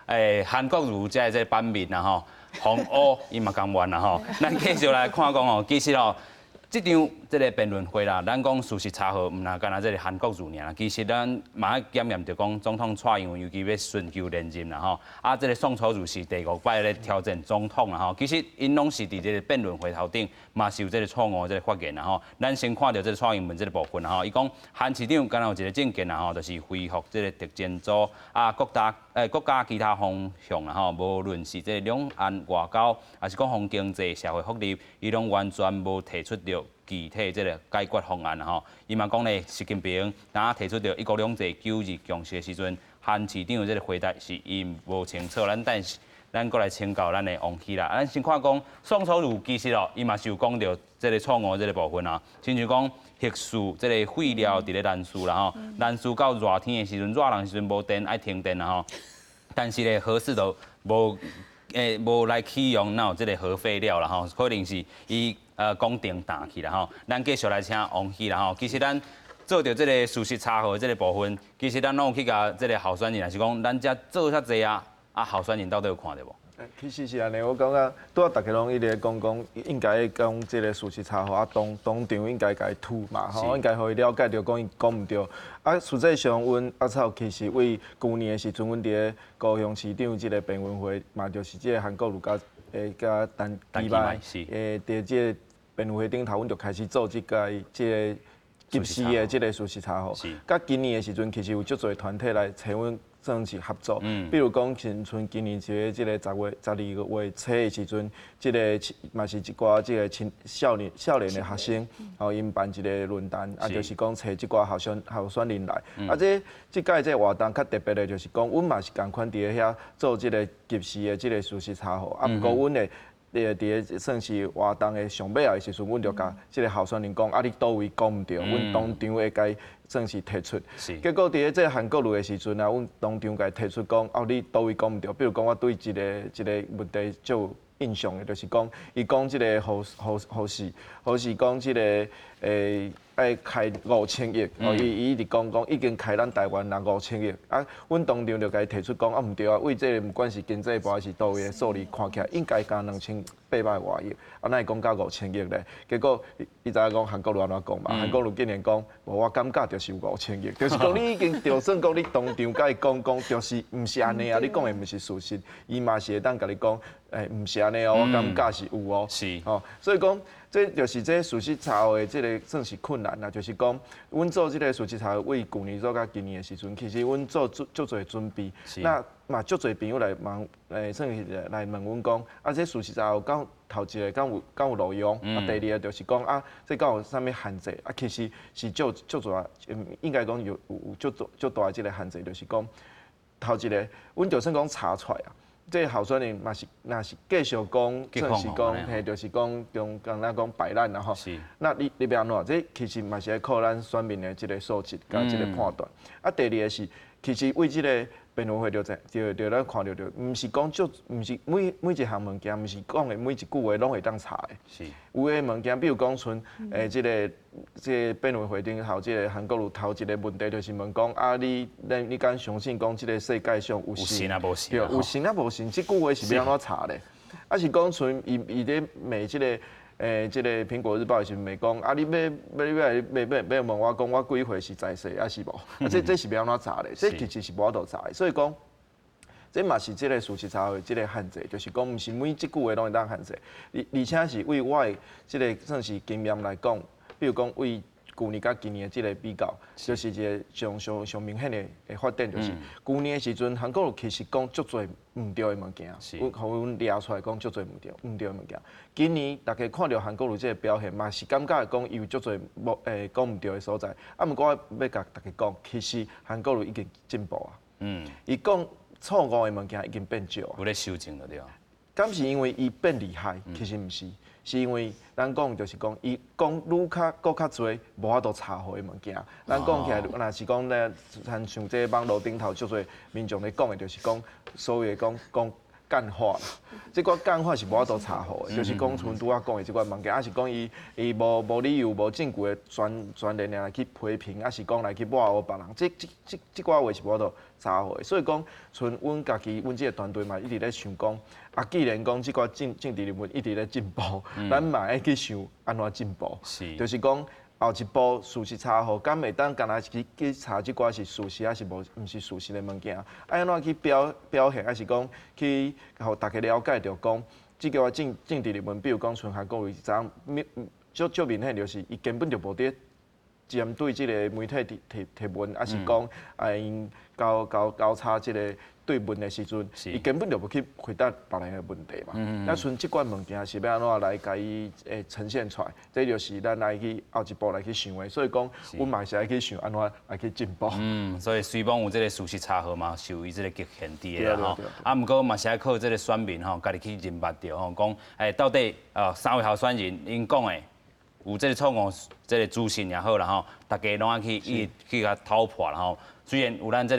个韩国瑜这个版面啦吼，红乌伊嘛甘愿啦吼。咱继续来看讲哦，其实哦。这场这个辩论会啦，咱讲事实查核，唔那干那这个韩国瑜尔，其实咱嘛要检验着讲总统蔡英文尤其要寻求连任啦吼。啊，这个宋楚瑜是第5摆咧挑战总统啦吼。其实因拢是伫这个辩论会头顶，嘛是有这个错误这个发言啦吼。咱先看到这个蔡英文这个部分啦吼，伊讲韩市长敢若有一个政见啦吼，就是恢复这个特侦组啊，国家其他方向啦吼，无论是这个两岸外交，还是讲从经济社会福利，伊拢完全无提出着具体这个解决方案啦吼。伊嘛讲咧，习近平当提出着一国两制9日共识的时阵，韩市长这个回答是伊无清楚。咱过来请教咱的王希啦。咱先看讲宋楚瑜其实哦，伊嘛是有讲到这个错误这个部分啊，亲像讲核数这个废料伫咧兰屿啦吼，兰屿到热天的时阵，热人的时阵无电爱停电啦吼，但是咧核四都无来启用，哪有这个核废料啦吼，可能是伊讲电打去啦吼。咱继续来请王希啦吼，其实咱做着这个事实查核这个部分，其实咱拢有去甲这个候选人，也是讲咱遮做遐济啊，候选人到底有看到无？其实是安尼，我感觉拄啊，大家拢一直讲应该讲这个事实查核啊，当场应该甲伊吐嘛，吼，应该互伊了解到讲伊讲毋对。啊，实际上，阮阿草其实为去年的时阵，阮伫咧高雄市长即个辩论会，嘛就是即个韩国瑜甲陈其迈伫即个辩论会顶头，阮就开始做即个及时的即个事实查核。甲今年的时阵，其实有足多团体来找阮。算是合作，比如讲，像今年即个12月初的时阵，即个嘛是一寡即个少年的学生，吼，因办一个论坛，啊，就是讲找即寡候选人来，啊，即届这活动较特别的，就是讲，阮嘛是共款伫咧遐做即个及时的即个事实查核，啊，不过阮的。伫咧算是活动的上尾的时阵，阮就甲即个候选人讲，啊，你倒位讲毋对，阮当场会甲伊算是提出。结果伫咧即个韩国瑜的时阵啊，阮当场甲伊提出讲，啊，你倒位讲毋对。比如讲，我对一个问题就有印象的，就是讲，伊讲即个何时讲即个开5000亿，伊直讲已经开咱台湾人5000亿，啊，阮当场就甲伊提出讲，毋对啊，为这个毋管是经济部还是倒位的数字看起来，应该加2800外亿，啊，哪会讲加5000亿咧？结果伊知影讲韩国瑜安怎讲嘛？韩国瑜竟然讲，我感觉就是有5000亿，就是讲你已经就算讲你当场甲伊讲，就是毋是安尼啊，你讲的毋是事实，伊嘛是会当甲你讲，毋是安尼哦，我感觉是有哦，是哦，所以讲。这就是这事实查核的这个算是困难啦，就是讲，阮做这个事实查核，为去年做到今年的时阵，其实阮做足侪准备，那嘛足侪朋友来问，算是来问阮讲，啊，这事实查核敢头一个敢有路用，啊，第二个就是讲啊，这敢有啥物限制？啊，其实是足大，应该讲有足大的这个限制，就是讲头一个，阮就算讲查出来啊。这候选人嘛是，若是继续讲，算是讲，嘿，就是讲用咱讲摆烂啦吼。那你要安怎？这其实嘛是要靠咱选民的这个素质甲这个判断。啊，第二个是，其实为这个辩论会就咱看到，毋是讲毋是每一项物件，毋是讲的每一句话拢会当查的。是。有诶物件，比如讲像这个辩论会顶头这个韩国瑜头一个问题就是问讲啊，你敢相信讲这个世界上有神？啊无神？对，有神啊无神，这句话是要安怎查咧？啊是讲像伊咧骂这个这个苹果日报的时阵，讲啊，你要问我讲我几岁是在世还是无？啊这是要安怎查咧？这其实是无法度查的，所以讲。这嘛是这个事实查核的这个限制，就是讲毋是每一句话拢会当限制，而且是为我的这个算是经验来讲，比如讲为去年甲今年的这个比较，就是一个上明显的发展，就是去年的时阵，韩国其实讲足侪毋对的物件，互阮抓出来讲足侪毋对的物件。今年大家看到韩国瑜这个表现，嘛是感觉讲伊有足侪讲毋对的所在。啊，毋过我要甲大家讲，其实韩国瑜已经进步啊。伊讲。错误的物件已经变少啊，有咧修正了对。敢是因为伊变厉害？其实毋是，是因为咱讲就是讲，伊讲愈较侪无法度查核的物件。咱讲起来，若是讲咧，像这网络顶头足侪民众咧讲的，就是讲所谓讲干化啦。这个干化是无法度查核的，就是讲像拄仔讲的这款物件，还是讲伊无理由、无证据的传言来去批评，还是讲来去抹黑别人，这寡话是无法度查核的。所以讲，像阮家己，阮这个团队嘛，一直咧想讲，啊，既然讲这寡政治人物一直咧进步，咱嘛爱去想安怎进步，就是讲。后一步事实查核，敢会当干那去查即寡是事实还是毋是事实的物件？安怎去表现，还是讲去互大家了解着讲，即个政治人物，比如讲像韩国瑜，昨足明显就是伊根本就无伫针对即个媒体提问，还是讲因交叉即个对问的时阵，伊根本就无去回答别人的问题嘛。那像即款物件是要安怎来甲伊呈现出来？这就是咱来去后一步来去想的。所以讲，阮嘛是爱去想安怎来去进步。所以虽然有这个事实查核嘛，受伊这个极限低的吼。啊，毋过嘛是爱靠这个选民吼，家己去认识着吼，讲到底3位候选人因讲的。有这个错误，这个资讯也好啦吼，大家拢爱去甲突破啦吼。虽然有咱这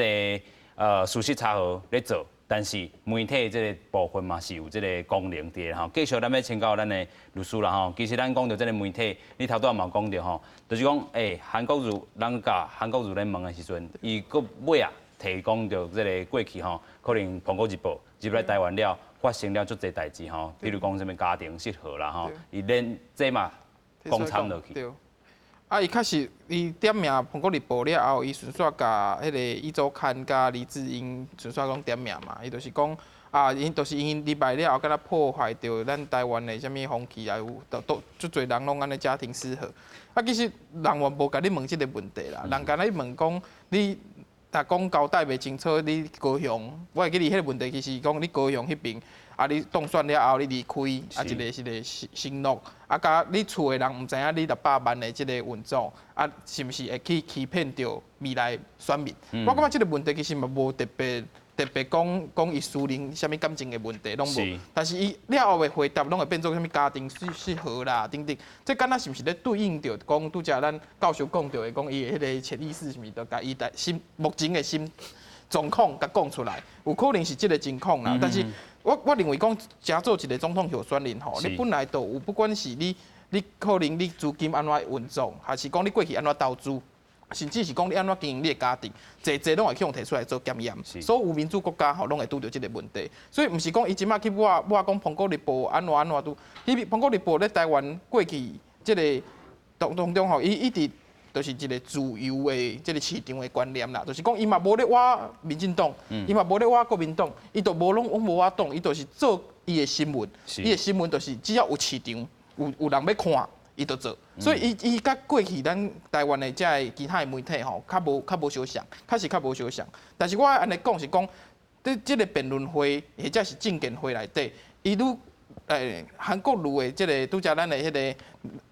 个事实查核咧做，但是媒体这个部分嘛是有这个功能伫吼。继续咱要请教咱的律师啦吼。其实咱讲到这个媒体，你头拄嘛讲到吼，就是讲韩国瑜，咱甲韩国瑜咧问的时阵，伊个尾啊提供着这个过去吼，可能苹果日报入来台湾了，发生了足侪代志吼，比如讲什么家庭失和啦吼，伊连这嘛。讲参落去。对。啊，伊确实，伊点名《苹果日报》了后，伊顺续甲迄个伊周刊甲李志英顺续讲点名嘛。伊就是讲啊，因就是因入来了后，敢若破坏着咱台湾的啥物风气啊，有都足侪人拢安尼家庭失和。啊，其实人也无甲你问即个问题啦，人甲你问讲你。但讲交代袂清楚，你高雄，我会记你迄个问题，其实讲你高雄迄边，啊，你当选了后，你离开，啊，一个是个承诺，啊，甲你厝的人毋知影你600万的即个运作，啊，是毋是会去欺骗着未来选民？我感觉即个问题其实嘛无特别讲伊私人啥物感情的问题拢无，但是伊了后的回答拢会变做啥物家庭失和啦，等等，这敢若是毋是咧对应着讲拄则咱教授讲到的讲伊的迄个潜意识是毋是着甲伊的目前的心状况甲讲出来，有可能是即个情况啦，但是我认为讲假做一个总统候选人吼，你本来就有，不管是你你可能你资金安怎运作，还是讲你过去安怎投资，甚至是讲你安怎经营你的家庭，侪拢会去用提出来做检验。所有民主国家吼，拢会拄到即个问题。所以毋是讲伊即马去我讲《苹果日报》安怎拄，因为《苹果日报》咧台湾过去即个当中吼，伊一直就是一个自由的即个市场的观念啦，就是讲伊嘛无咧挖民进党，伊嘛无咧挖国民党，伊就无拢无挖党，伊就是做伊的新闻，伊的新闻就是只要有市场，有人要看。伊就做，所以伊甲过去咱台湾的遮个其他的媒体吼，较无相像，较无相像。但是我安尼讲是讲，即个辩论会或者是政见会内底，伊愈韩国瑜的即个拄则咱的迄个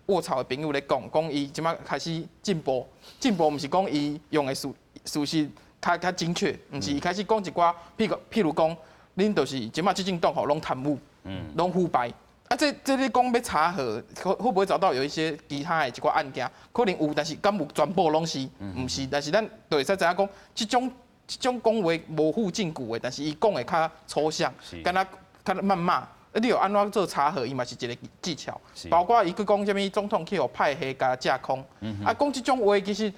卧槽的朋友咧讲伊即马开始进步，毋是讲伊用的事实较精确，毋是伊开始讲一寡，譬如讲，恁就是即马执政党吼拢贪污，拢腐败。啊，这你讲要查核，会不会找到有一些其他的一寡案件？可能有，但是敢有全部拢是，毋是。但是咱就会使知影讲，即种讲话模糊禁锢的，但是伊讲的较抽象，敢若较谩骂。你有安怎做查核，伊嘛是一个技巧。包括伊去讲啥物总统去互派系加架空，啊，讲即种话其实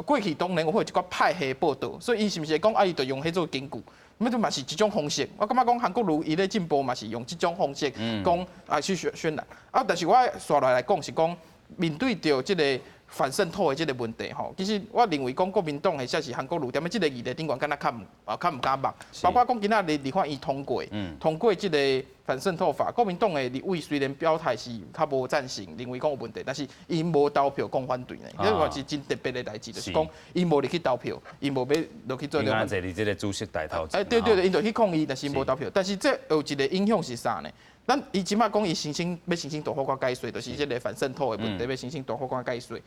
过去当然有一寡派系报道，所以伊是毋是讲伊就用迄做根据？那嘛是一种方式，我感觉讲韩国瑜伊咧进步嘛是用这种方式讲去渲染。啊，但是我刷来讲是讲面对着这个反渗透的这个问题吼，其实我认为讲国民党或者是韩国瑜踮咧这个议题顶悬，敢若较毋敢放。包括讲今仔日立法院通过这个反渗透法，国民党的立委虽然表态是较无赞成，认为讲有问题，但是伊无投票讲反对呢。这个是真特别的代志，就是讲伊无入去投票，伊无要落去做。你看这里这个主席带头。对，因就去抗议，但是无投票。但是这有一个影响是啥呢？咱伊即马讲伊要申请大法官解释，就是这个反渗透的问题，要申请大法官解释。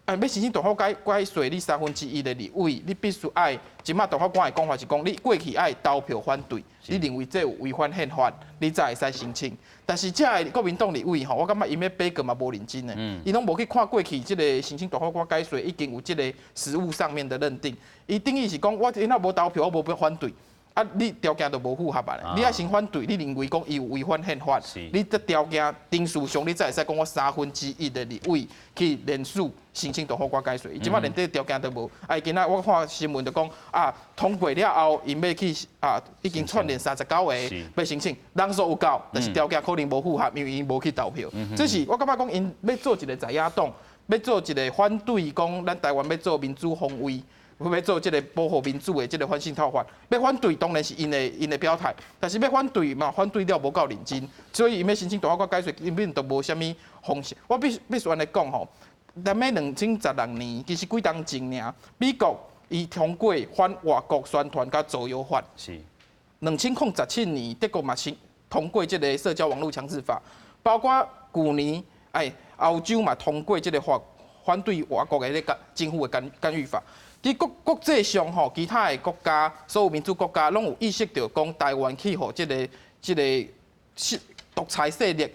要申请大法官解释，你1/3的立委，你必须爱。即马大法官的讲法是讲，你过去爱投票反对，你认为这有违反宪法，你才会使申请。但是这个国民党立委吼，我感觉伊要背个嘛无认真的，伊拢无去看过去这个申请大法官解释已经有这个实务上面的认定，伊定义是讲我因那无投票，我无要反对。啊，你条件都无符合啊！你爱先反对，你认为讲伊有违反宪法，你这条件定数上，你才会使讲我1/3的立委去联署申请大法官解释。伊即摆连这条件都无。今仔我看新闻就讲通过了后，因要去已经串联39个要申请，人数有够，但是条件可能无符合，因为伊无去投票。这是我感觉讲因要做一个在野党，要做一个反对讲咱台湾要做民主防卫。要做这个保护民主的这个反渗透法，要反对当然是因的表态，但是要反对嘛，反对了无够认真，所以因要申请大法官解释，根本都无啥物方式。我必须安尼讲吼，咱们2016年其实几当前尔，美国伊通过反外国宣传甲造谣法，是2017年德国嘛通过这个社交网络强制法，包括去年欧洲嘛通过这个反对外国的那个政府的干预法。伫国际上吼，其他的国家，所有民主国家拢有意识到讲台湾去互这个独裁势力，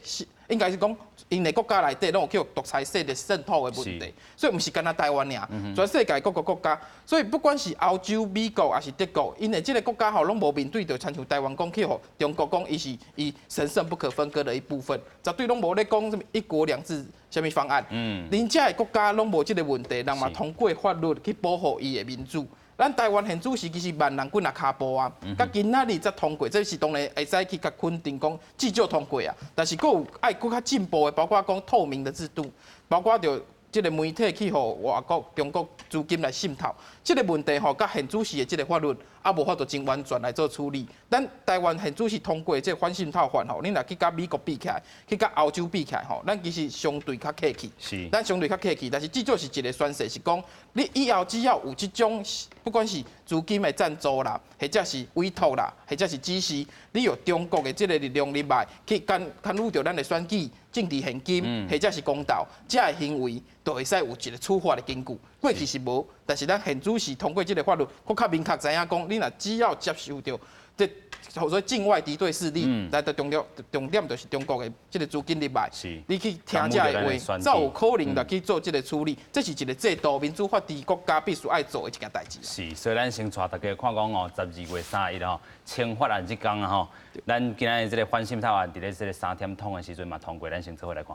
应该是讲因的国家内底拢有去独裁势力渗透的问题，所以毋是干那台湾尔，全世界各个国家，所以不管是欧洲、美国还是德国，因的这个国家吼拢无面对着亲像台湾讲去互中国讲伊神圣不可分割的一部分，绝对拢无咧讲什么一国两制什么方案，人家的国家拢无这个问题，人嘛通过法律去保护伊的民主。咱台湾现主时其实万人滚啊骹步啊，甲今仔日才通过，这是当然会使去甲肯定讲至少通过啊。但是佫有爱佫较进步的，包括讲透明的制度，包括着这个媒体去互外国、中国资金来渗透，这个问题吼，甲现主时的这个法律无法度真完全来做处理。咱台湾现主时通过这反渗透法吼，恁若去甲美国比起来，去甲欧洲比起来吼，咱其实相对较客气，咱相对较客气，但是至少是一个宣示，是讲你以后只要有这种，不管是资金的赞助啦，或者是委托啦，或者是指示，你用中国的这个力量入来，去干预着咱的选举、政治现金，或者是公道，这个行为都会使有一个处罚的根据。过去是无，但是咱现主是通过这个法律，佫较明确知影讲，你若只要接受到这所谓境外敌对势力，来的重点就是中国的这个资金入来，你去听这个话，才有可能来去做这个处理。这是一个制度民主法治国家必须爱做的一件代志。是，所以咱先带大家看讲哦，12月31号签法案这天啊吼，咱今仔日这个反渗透案，伫咧这个3点通的时阵嘛通过，咱先做伙来看。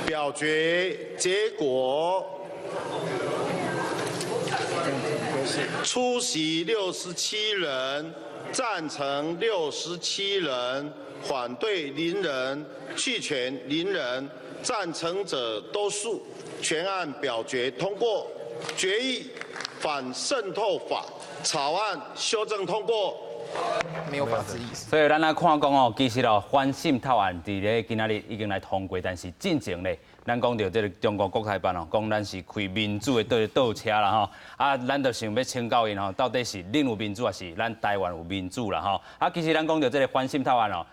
表决结果：出席67人，赞成67人，反对0人，弃权0人。赞成者多数，全案表决通过。决议反渗透法草案修正通过。没有法治意识。所以咱来看讲哦，其实哦，反渗透案伫咧今仔日已经来通过，但是进前咧，咱讲到这个中国国台办哦，讲咱是开民主的倒车啦吼，啊，咱就想要请教因吼，到底是恁有民主，还是咱台湾有民主啦吼？啊，其实咱讲到这个反渗透案哦。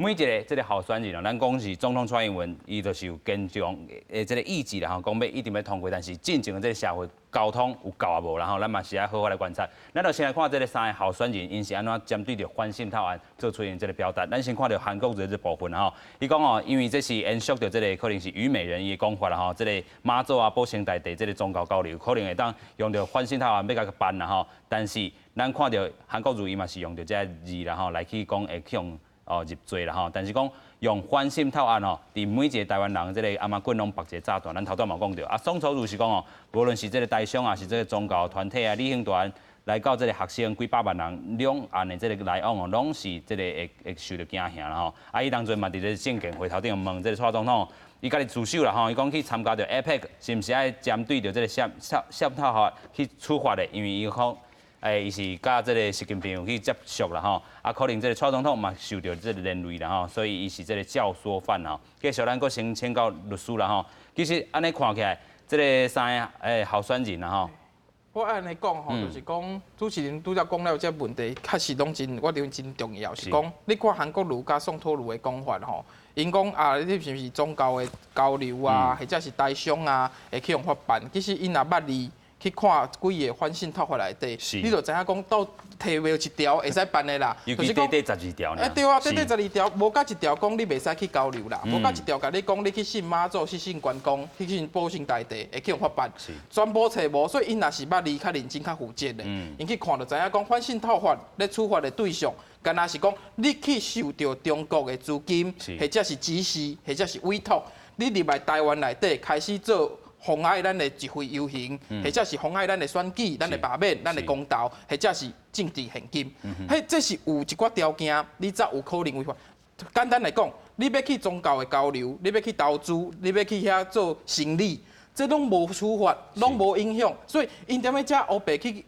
每一个这个候选人哦，咱讲是总统蔡英文，伊就是有坚强的这个意志啦吼，讲要一定要通过，但是进前的这个社会交通有够啊无啦吼，咱嘛是要好好来观察。咱就先来看这个三个候选人，因是安怎针对着反渗透案做出因这个表达。咱先看到韩国瑜这部分吼，伊讲哦，因为这是延续着这个可能是虞美人伊的讲法啦吼，这个妈祖啊、保生大帝这个宗教交流，可能会当用着反渗透案要甲佢办啦吼。但是咱看到韩国瑜伊嘛是用着这个字啦吼来去讲会去用。入罪啦吼，但是讲用反渗透案吼，伫每一个台湾人即个阿妈滚拢绑一个炸弹，咱头段嘛讲到啊，宋楚瑜是讲哦，无论是即个台商啊，是即个宗教团体啊、旅行团来到即个学生几百万人两岸的即个来往哦，拢是即个会受到惊吓啦吼。啊，伊当阵嘛伫咧政见会头顶问即个蔡总统，伊家己自首啦吼，伊讲去参加着 APEC 是毋是爱针对着即个渗透法去处罚的，因为伊讲。伊是甲即个习近平去接触啦吼，啊，可能即个蔡总统嘛受到即个连累啦吼，所以伊是即个教唆犯吼。继续咱阁先请教律师啦吼。其实安尼看起来，即个三个候选人啦吼。我安尼讲吼，就是讲主持人拄则讲了这问题，确实拢真，我认为真重要。是讲你看韩国瑜甲宋楚瑜的讲法吼，因讲啊，你是毋是宗教的交流啊，或者是台商啊，会去用法办？其实因若捌你。去看几个反渗透法内底，你就知影讲到提袂一条会使办的啦。就是讲第12条呢。对啊，第12条无甲一条讲你袂使去交流啦，无甲一条甲你讲你去信妈祖、去信关公、去信保生大帝，会去用法办。全部找无，所以因若是捌你较认真、较负责的，因去看就知影讲反渗透法咧处罚的对象，干那是讲你去受到中国的资金，或者是指示，或者是委托，你入来台湾内底开始做。妨碍咱的集会游行，或者是妨碍咱的选举、咱的罢免、咱的公道，或者是政治现金。嘿，这是有一寡条件，你才有可能违法。简单来讲，你要去宗教的交流，你要去投资，你要去遐做生意，这拢无处罚，拢无影响。所以因踮咧遮黑白去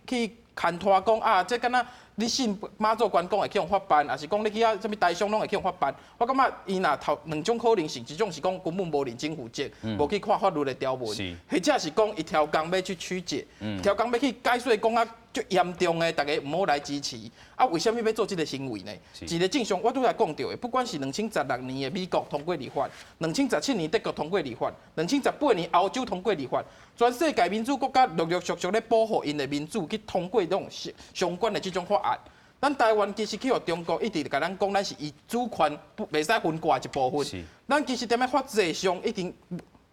牵拖讲啊，这敢若。你信妈祖关公会去用法办，还是讲你去遐什么台商拢会去用法办？我感觉伊若头两种可能性，一种是讲根本无认真负责，无去看法律的条文，或者是讲伊挑工要去曲解，挑工要去解说讲啊足严重的，大家唔好来支持。啊，为什么要做这个行为呢？一个正常，我拄才讲到的，不管是2016年的美国通过立法，2017年德国通过立法，2018年欧洲通过立法，全世界民主国家陆陆续续咧保护因的民主，去通过这种相关的这种法案。咱台湾其实去互中国一直甲咱讲，咱是伊主权袂使分割一部分。咱其实踮咧法制上一定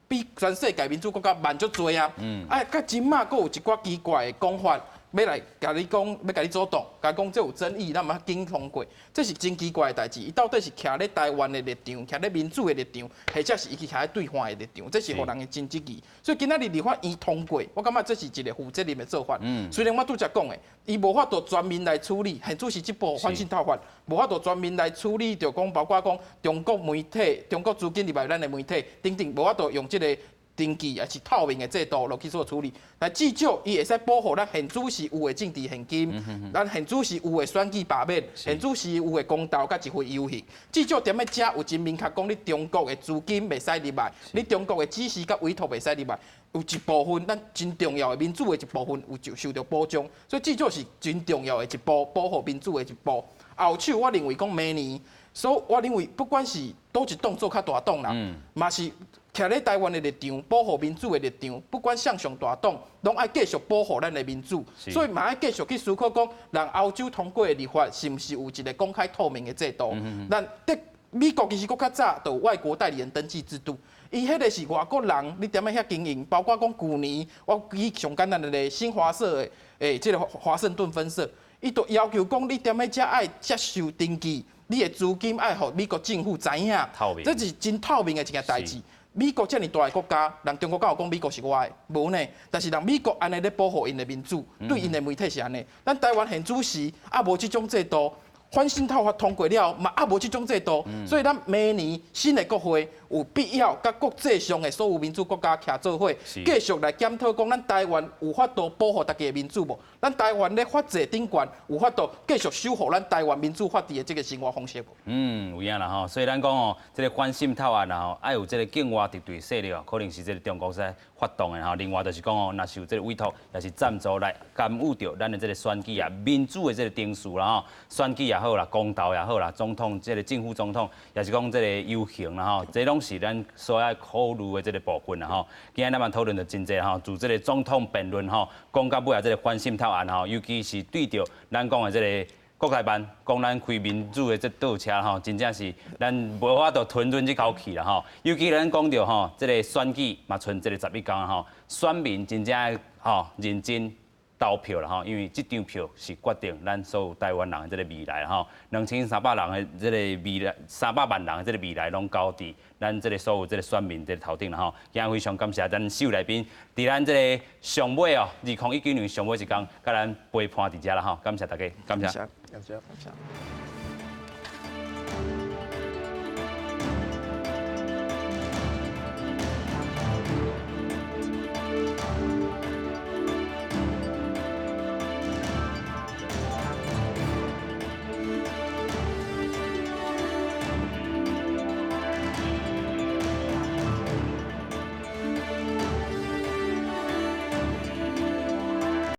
比全世界民主国家慢足多啊！啊，甲今嘛佫有一寡奇怪的讲法。要来甲你讲，要甲你阻挡，甲讲这有争议，咱嘛紧通过，这是真奇怪的代志。伊到底是徛咧台湾的立场，徛咧民主的立场，或者是伊去徛咧对方的立场，这是互人的真质疑。所以今仔日立法院通过，我感觉这是一个负责任的做法。虽然我拄则讲的，伊无法度全面来处理，现主是这部反渗透法，无法度全面来处理，就讲包括讲中国媒体、中国资金入来咱的媒体等等，无法度用这个。登记也是透明的制度落去做处理，但至少伊会使保护咱现主是有的政治现金，咱现主是有的选举罢免，现主是有的公道甲一回游行。至少踮咧遮有真明确讲，你中国的资金袂使入来，你中国的指示甲委托袂使入来，有一部分咱真重要的民主的一部分有就受到保障，所以至少是真重要的一步保护民主的一步。后手我认为讲明年，所以我认为不管是倒一党做较大党啦，嘛是。徛咧台湾的立场，保护民主的立场，不管向上大党，拢爱继续保护咱的民主，所以嘛爱继续去思考讲，让欧洲通过的立法是毋是有一个公开透明的制度？咱美国其实佫较早就有外国代理人登记制度，伊迄个是外国人，你踮咧遐经营，包括讲去年我举上简单的新华社的即个华盛顿分社，伊就要求讲你踮咧遮爱接受登记。你的资金爱互美国政府知影，这是真透明的一件代志。美国这么大的国家，人中国敢有讲美国是我的？无呢。但是人美国安尼咧保护因的民主，对因的媒体是安尼。咱台湾现主席也无这种制度。反渗透法通过了，嘛也无这种制度，所以咱明年新的国会有必要甲国际上的所有民主国家徛做伙，继续来检讨讲咱台湾有法度保护大家的民主无？咱台湾咧法制顶悬有法度继续守护咱台湾民主法治的这个生活方式无？有影啦吼，所以咱讲哦，这个反渗透案啊吼，爱有这个境外敌对势力哦，可能是这个中国在发动的吼。另外就是讲哦，若是有这个委托，也是赞助来干预着咱的这个选举啊，民主的这个定数啦吼，选举也好啦，公投也好啦，总统这个正副总统，也是讲这个游行啦吼，这拢是咱所要考虑的这个部分啦吼。今日咱嘛讨论着真济吼，就这个总统辩论吼，讲到尾啊，这个反渗透案吼，尤其是对着咱讲的这个。国台办讲咱开民主的这倒车吼，真正是咱无法度吞这口气啦吼。尤其咱讲到吼，这个选举嘛，剩这个11天吼，选民真正吼认真投票啦吼，因为这张票是决定咱所有台湾人的这个未来吼，2300人的这个未来，300万人的这个未来拢交伫咱这个所有这个选民这个头顶啦吼。今日非常感谢咱秀来宾，伫咱这个上尾哦，2019年上尾一天，甲咱陪伴伫遮啦吼，感谢大家，感谢。感谢。